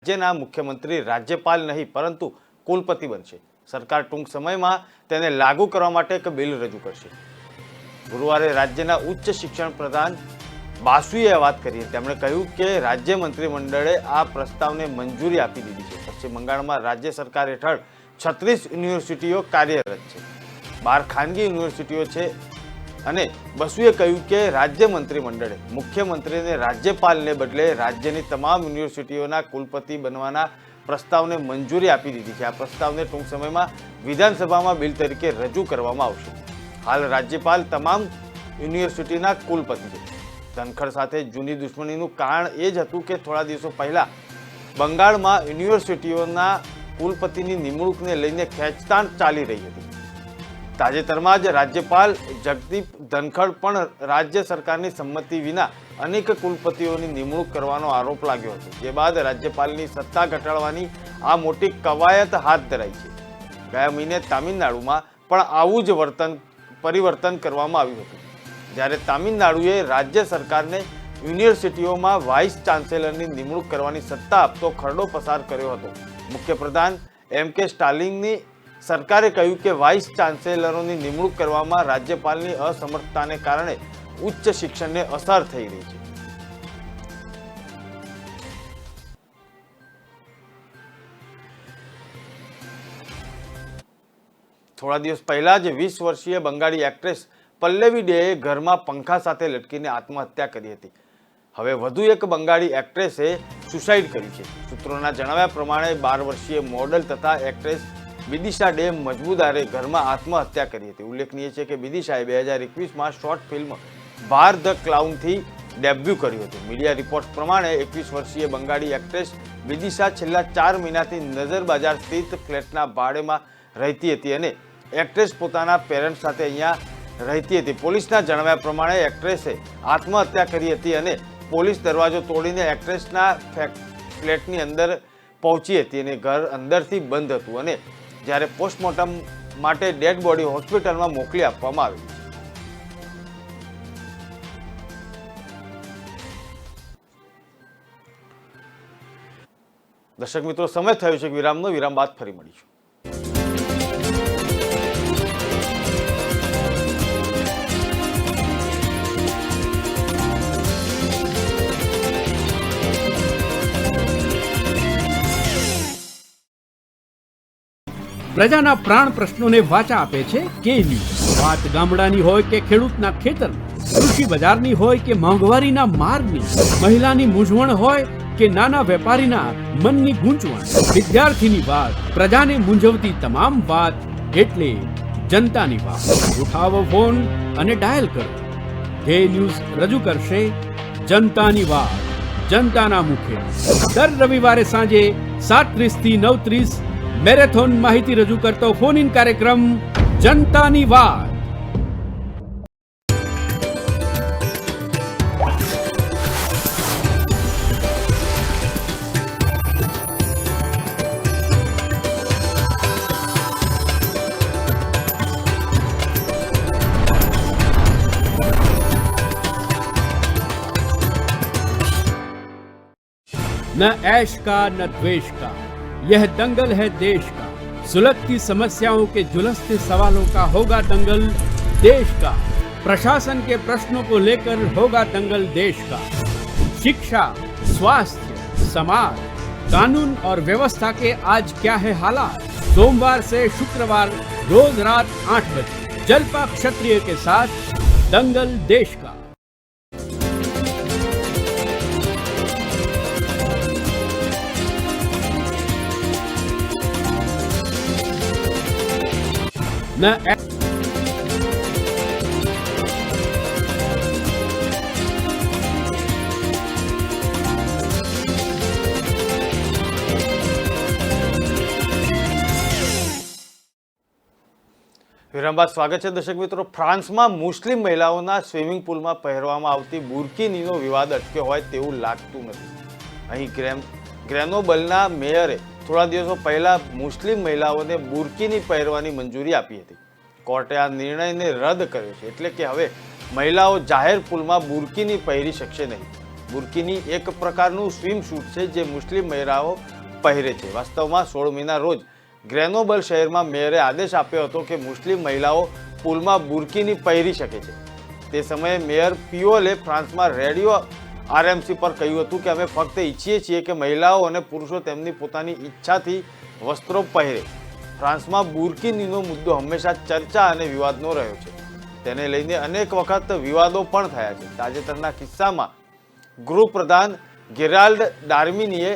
રાજ્યના મુખ્યમંત્રી રાજ્યપાલ નહીં પરંતુ કુલપતિ બનશે। સરકાર ટૂંક સમયમાં તેને લાગુ કરવા માટે એક બિલ રજૂ કરશે। ગુરુવારે રાજ્યના ઉચ્ચ શિક્ષણ પ્રધાન બાસુએ વાત કરી। તેમણે કહ્યું કે રાજ્ય મંત્રીમંડળે આ પ્રસ્તાવને મંજૂરી આપી દીધી છે। પશ્ચિમ બંગાળમાં રાજ્ય સરકાર હેઠળ 36 યુનિવર્સિટીઓ કાર્યરત છે, 12 ખાનગી યુનિવર્સિટીઓ છે। અને બસુએ કહ્યું કે રાજ્ય મંત્રીમંડળે મુખ્યમંત્રીને રાજ્યપાલને બદલે રાજ્યની તમામ યુનિવર્સિટીઓના કુલપતિ બનવાના પ્રસ્તાવને મંજૂરી આપી દીધી છે। આ પ્રસ્તાવને ટૂંક સમયમાં વિધાનસભામાં બિલ તરીકે રજૂ કરવામાં આવશે। હાલ રાજ્યપાલ તમામ યુનિવર્સિટીના કુલપતિ છે। ધનખડ સાથે જૂની દુશ્મનીનું કારણ એ જ હતું કે થોડા દિવસો પહેલા બંગાળમાં યુનિવર્સિટીઓના કુલપતિની નિમણૂકને લઈને ખેંચતાણ ચાલી રહી હતી। તાજેતરમાં જ રાજ્યપાલ જગદીપ ધનખડ પણ રાજ્ય સરકારની સંમતિ વિના અનેક કુલપતિઓની નિમણૂક કરવાનો આરોપ લાગ્યો હતો, જે બાદ રાજ્યપાલની સત્તા ઘટાડવાની આ મોટી કવાયત હાથ ધરાઈ છે। ગયા મહિને તામિલનાડુમાં પણ આવું જ પરિવર્તન કરવામાં આવ્યું હતું, જ્યારે તામિલનાડુએ રાજ્ય સરકારને યુનિવર્સિટીઓમાં વાઇસ ચાન્સેલરની નિમણૂક કરવાની સત્તા આપતો ખરડો પસાર કર્યો હતો. મુખ્યપ્રધાન MK સ્ટાલિનની સરકારે કહ્યું કે વાઇસ ચાન્સેલરોની નિમણૂક કરવામાં રાજ્યપાલની અસમર્થતાને કારણે ઉચ્ચ શિક્ષણને અસર થઈ રહી છે. થોડા દિવસ પહેલા જ 20 વર્ષીય બંગાળી એક્ટ્રેસ પલ્લવી ડેએ ઘરમાં પંખા સાથે લટકીને આત્મહત્યા કરી હતી. હવે વધુ એક બંગાળી એક્ટ્રેસે સુસાઇડ કરી છે. સૂત્રોના જણાવ્યા પ્રમાણે 12 વર્ષીય મોડલ તથા એક્ટ્રેસ બિદિશા ડે મજમુદારે ઘરમાં આત્મહત્યા કરી હતી. ઉલ્લેખનીય છે કે બિદિશાએ 2021માં શોર્ટ ફિલ્મ બાર ધ ક્લાઉનથી ડેબ્યુ કર્યું હતું. મીડિયા રિપોર્ટ પ્રમાણે 21 વર્ષીય બંગાળી એક્ટ્રેસ બિદિશા છેલ્લા 4 મહિનાથી નજર બજાર સ્થિત ફ્લેટના ભાડેમાં રહેતી હતી અને એક્ટ્રેસ પોતાના પેરેન્ટ્સ સાથે અહીંયા રહેતી હતી. પોલીસના જણાવ્યા પ્રમાણે એક્ટ્રેસે આત્મહત્યા કરી હતી અને પોલીસ દરવાજો તોડીને એક્ટ્રેસના ફ્લેટની અંદર પહોંચી હતી અને ઘર અંદરથી બંધ હતું અને જ્યારે પોસ્ટમોર્ટમ માટે ડેડ બોડી હોસ્પિટલમાં મોકલી આપવામાં આવી. દર્શક મિત્રો, સમય થયો છે વિરામનો. વિરામ બાદ ફરી મળીશું. પ્રજાના પ્રાણ પ્રશ્નોને વાચા આપે છે કે ન્યૂઝ. વાત ગામડાની હોય કે ખેડૂતના ખેતરની, કૃષિ બજારની હોય કે મોંઘવારીના મારની, મહિલાની મૂંઝવણ હોય કે નાના વેપારીના મનની ગૂંચવણ, વિદ્યાર્થીની વાત, પ્રજાને મૂંઝવતી તમામ વાત એટલે જનતાની વાત. ઉઠાવો ફોન અને ડાયલ કરો. કે ન્યૂઝ રજૂ કરશે જનતાની વાત જનતાના મુખે. દર રવિવારે સાંજે 7:30 થી 9:30 મેરેથોન માહિતી રજૂ કરતો ફોન ઇન કાર્યક્રમ જનતાની વાત. न ऐश का न द्वेष का, यह दंगल है देश का. सुलगती समस्याओं के जुलसते सवालों का होगा दंगल देश का. प्रशासन के प्रश्नों को लेकर होगा दंगल देश का. शिक्षा, स्वास्थ्य, समाज, कानून और व्यवस्था के आज क्या है हालात. सोमवार से शुक्रवार रोज रात 8 बजे जलपा क्षत्रिय के साथ दंगल देश का. न વિરામ બાદ સ્વાગત છે દર્શક મિત્રો. ફ્રાન્સમાં મુસ્લિમ મહિલાઓના સ્વિમિંગ પુલમાં પહેરવામાં આવતી બુરકીનીનો વિવાદ અટક્યો હોય તેવું લાગતું નથી. અહીં ગ્રેનોબલના મેયરે થોડા દિવસો પહેલા મુસ્લિમ મહિલાઓને બુરકીની પહેરવાની મંજૂરી આપી હતી. કોર્ટે આ નિર્ણયને રદ કર્યો છે. એટલે કે હવે મહિલાઓ જાહેર પુલમાં બુરકીની પહેરી શકશે નહીં. બુરકીની એક પ્રકારનું સ્વિમ શૂટ છે જે મુસ્લિમ મહિલાઓ પહેરે છે. વાસ્તવમાં 16 મીના રોજ ગ્રેનોબલ શહેરમાં મેયરે આદેશ આપ્યો હતો કે મુસ્લિમ મહિલાઓ પુલમાં બુરકીની પહેરી શકે છે. તે સમયે મેયર પિયોલે ફ્રાન્સમાં રેડિયો RMC પર કહ્યું હતું કે અમે ફક્ત ઈચ્છીએ છીએ કે મહિલાઓ અને પુરુષો તેમની પોતાની ઈચ્છાથી વસ્ત્રો પહેરે. ફ્રાન્સમાં બુરકીનીનો મુદ્દો હંમેશા ચર્ચા અને વિવાદનો રહ્યો છે. તેને લઈને અનેક વખત વિવાદો પણ થયા છે. તાજેતરના કિસ્સામાં ગૃહપ્રધાન ગેરાલ્ડ ડાર્મિનીએ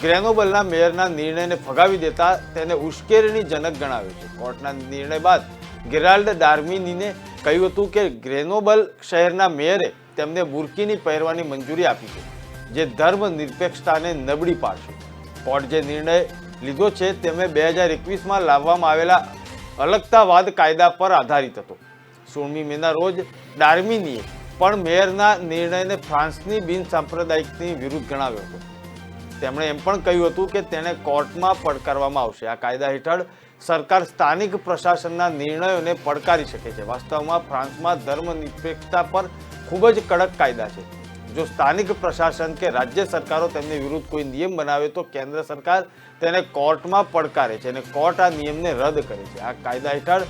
ગ્રેનોબલના મેયરના નિર્ણયને ફગાવી દેતા તેને ઉશ્કેરણીજનક ગણાવ્યો છે. કોર્ટના નિર્ણય બાદ ગેરાલ્ડ ડાર્મિનીને કહ્યું હતું કે ગ્રેનોબલ શહેરના મેયરે તેમને બુરકીની પહેરવાની મંજૂરી આપી છે જે ધર્મ નિરપેક્ષતાને નબળી પાડશે. કોર્ટ જે નિર્ણય લીધો છે તેમે 2021માં લાવવામાં આવેલા અલગતાવાદ કાયદા પર આધારિત હતો. 16મી મેના રોજ ડાર્મિનીએ પણ મેયરના નિર્ણયને ફ્રાન્સની બિનસાંપ્રદાયિકની વિરુદ્ધ ગણાવ્યો હતો. તેમણે એમ પણ કહ્યું હતું કે તેને કોર્ટમાં પડકારવામાં આવશે. આ કાયદા હેઠળ સરકાર સ્થાનિક પ્રશાસનના નિર્ણયોને પડકારી શકે છે. વાસ્તવમાં ફ્રાન્સમાં ધર્મનિરપેક્ષતા પર ખૂબ જ કડક કાયદા છે. જો સ્થાનિક પ્રશાસન કે રાજ્ય સરકારો તેમની વિરુદ્ધ કોઈ નિયમ બનાવે તો કેન્દ્ર સરકાર તેને કોર્ટમાં પડકારે છે અને કોર્ટ આ નિયમને રદ કરે છે. આ કાયદા હેઠળ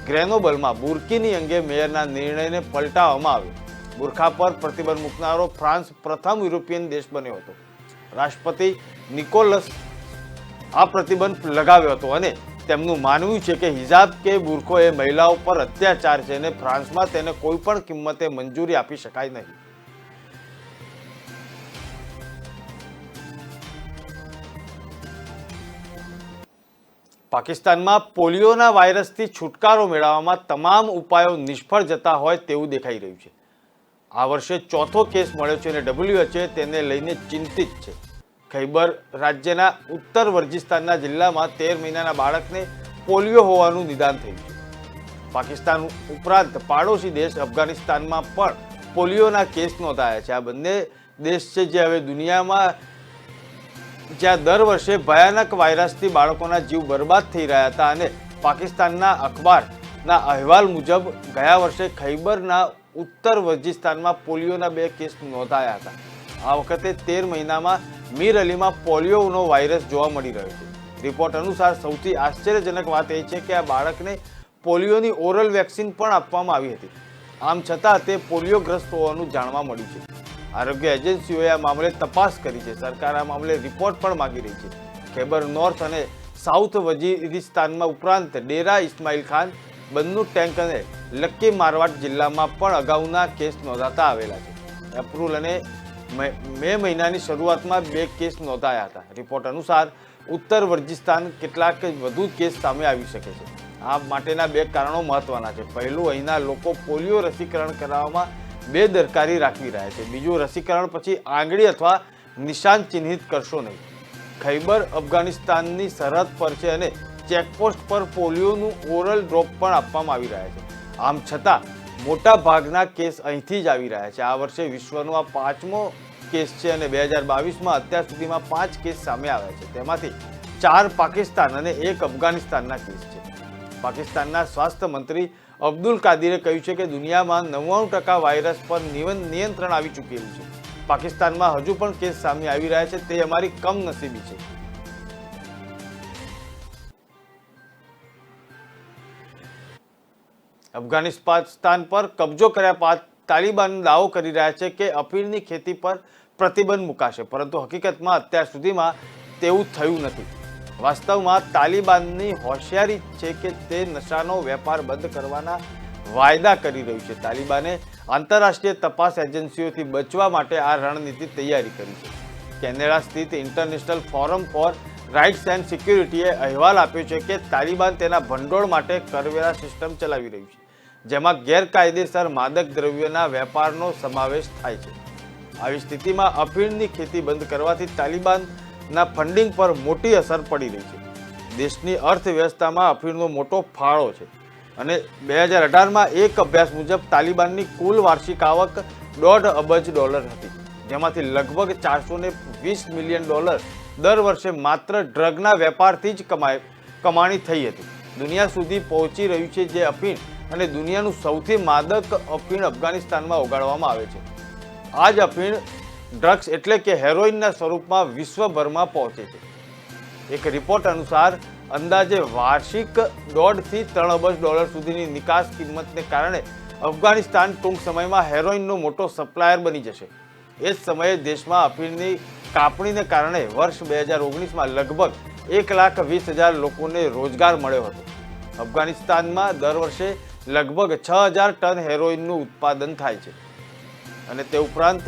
ગ્રેનોબલમાં બુરકીની અંગે મેયરના નિર્ણયને પલટાવવામાં આવ્યો. બુરખા પર પ્રતિબંધ મૂકનારો ફ્રાન્સ પ્રથમ યુરોપિયન દેશ બન્યો હતો. રાષ્ટ્રપતિ નિકોલસ આ પ્રતિબંધ લગાવ્યો હતો અને તેમનું માનવું છે કે હિજાબ કે બુરખો એ મહિલાઓ પર અત્યાચાર છે અને ફ્રાન્સમાં તેને કોઈ પણ કિંમતે મંજૂરી આપી શકાય નહીં. પાકિસ્તાનમાં પોલિયોના વાયરસથી છુટકારો મેળવવામાં તમામ ઉપાયો નિષ્ફળ જતા હોય તેવું દેખાઈ રહ્યું છે. આ વર્ષે ચોથો કેસ મળ્યો છે અને WHO તેને લઈને ચિંતિત છે. ખૈબર રાજ્યના ઉત્તર વર્જિસ્તાનના જિલ્લામાં 13 મહિનાના બાળકને પોલિયો હોવાનું નિદાન થયું છે. પાકિસ્તાન ઉપરાંત પાડોશી દેશ અફઘાનિસ્તાનમાં પણ પોલિયોના કેસ નોંધાયા છે. આ બંને દેશ છે જે હવે દુનિયામાં જ્યાં દર વર્ષે ભયાનક વાયરસથી બાળકોના જીવ બરબાદ થઈ રહ્યા હતા અને પાકિસ્તાનના અખબારના અહેવાલ મુજબ ગયા વર્ષે ખૈબરના ઉત્તર વજીસ્તાનમાં પોલિયોના 2 કેસ નોંધાયા હતા. આ વખતે 13 મહિનામાં મીર અલીમાં પોલિયોનો વાયરસ જોવા મળી રહ્યો છે. રિપોર્ટ અનુસાર સૌથી આશ્ચર્યજનક વાત એ છે કે આ બાળકને પોલિયોની ઓરલ વેક્સિન પણ આપવામાં આવી હતી. આમ છતાં તે પોલિયોગ્રસ્ત હોવાનું જાણવા મળ્યું છે. આરોગ્ય એજન્સીઓએ આ મામલે તપાસ કરી છે. સરકાર આ મામલે રિપોર્ટ પણ માંગી રહી છે. ખૈબર નોર્થ અને સાઉથ વજીરિસ્તાનમાં ઉપરાંત ડેરા ઇસ્માઇલ ખાન, બન્નુ ટેન્ક અને લક્કી મારવાડ જિલ્લામાં પણ અગાઉના કેસ નોંધાતા આવેલા છે. એપ્રિલ અને મે મહિનાની શરૂઆતમાં 2 કેસ નોંધાયા હતા. રિપોર્ટ અનુસાર ઉત્તર વર્જિસ્તાન કેટલાક વધુ કેસ સામે આવી શકે છે. આ માટેના 2 કારણો મહત્વના છે. પહેલું, અહીંના લોકો પોલિયો રસીકરણ કરાવવામાં બેદરકારી રાખી રહ્યા છે. બીજું, રસીકરણ પછી આંગળી અથવા નિશાન ચિહ્નિત કરશો નહીં. ખૈબર અફઘાનિસ્તાનની સરહદ પર છે અને ચેકપોસ્ટ પર પોલિયોનું ઓરલ ડ્રોપ પણ આપવામાં આવી રહ્યા છે. આમ છતાં મોટા ભાગના કેસ અહીંથી જ આવી રહ્યા છે. આ વર્ષે વિશ્વનો આ 5મો કેસ છે અને 2022માં અત્યાર સુધીમાં 5 કેસ સામે આવ્યા છે. તેમાંથી 4 પાકિસ્તાન અને 1 અફઘાનિસ્તાનના કેસ છે. પાકિસ્તાનના સ્વાસ્થ્ય મંત્રી અબ્દુલ કાદિરે કહ્યું છે કે દુનિયામાં 99% વાયરસ પર નિયંત્રણ આવી ચૂકેલું છે. પાકિસ્તાનમાં હજુ પણ કેસ સામે આવી રહ્યા છે. તે અમારી કમનસીબી છે. અફઘાનિસ્તાન પર કબજો કર્યા બાદ તાલિબાન દાવો કરી રહ્યા છે કે અફીણની ખેતી પર પ્રતિબંધ મુકાશે, પરંતુ હકીકતમાં અત્યાર સુધીમાં તેવું થયું નથી. વાસ્તવમાં તાલિબાનની હોશિયારી છે કે તે નશાનો વેપાર બંધ કરવાના વાયદા કરી રહ્યું છે. તાલિબાને આંતરરાષ્ટ્રીય તપાસ એજન્સીઓથી બચવા માટે આ રણનીતિ તૈયારી કરી છે. કેનેડા સ્થિત international forum for rights and સિક્યુરિટીએ અહેવાલ આપ્યો છે કે તાલિબાન તેના ભંડોળ માટે કરવેરા સિસ્ટમ ચલાવી રહ્યું છે, જેમાં ગેરકાયદેસર માદક દ્રવ્યોના વેપારનો સમાવેશ થાય છે. આવી સ્થિતિમાં અફીણની ખેતી બંધ કરવાથી તાલિબાનના ફંડિંગ પર મોટી અસર પડી રહી છે. દેશની અર્થવ્યવસ્થામાં અફીણનો મોટો ફાળો છે અને 2018માં એક અભ્યાસ મુજબ તાલિબાનની કુલ વાર્ષિક આવક $1.5 અબજ હતી, જેમાંથી લગભગ $420 મિલિયન દર વર્ષે માત્ર ડ્રગના વેપારથી જ કમાણી થઈ હતી. દુનિયા સુધી પહોંચી રહ્યું છે જે અફીણ અને દુનિયાનું સૌથી માદક અફીણ અફઘાનિસ્તાનમાં ઉગાડવામાં આવે છે. આ જ અફીણ ડ્રગ્સ એટલે કે હેરોઇનના સ્વરૂપમાં વિશ્વભરમાં પહોંચે છે. એક રિપોર્ટ અનુસાર અંદાજે વાર્ષિક $1.5 થી $3 અબજ સુધીની નિકાસ કિંમતને કારણે અફઘાનિસ્તાન ટૂંક સમયમાં હેરોઇનનો મોટો સપ્લાયર બની જશે. એ જ સમયે દેશમાં અફીણની કાપણીને કારણે વર્ષ 2019માં લગભગ 1,20,000 લોકોને રોજગાર મળ્યો હતો. અફઘાનિસ્તાનમાં દર વર્ષે લગભગ 6,000 ટન હેરોઇનનું ઉત્પાદન થાય છે અને તે ઉપરાંત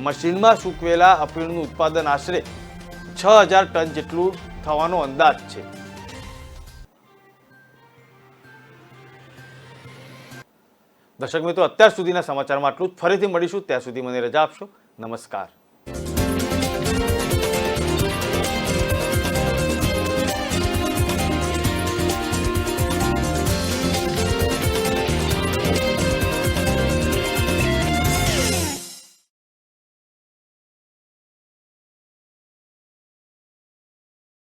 મશીનમાં સૂકવેલા અફીણનું ઉત્પાદન આશરે 6,000 ટન જેટલું થવાનો અંદાજ છે. દર્શક મિત્રો, અત્યાર સુધીના સમાચારમાં આટલું જ. ફરીથી મળીશું, ત્યાં સુધી મને રજા આપશો. નમસ્કાર.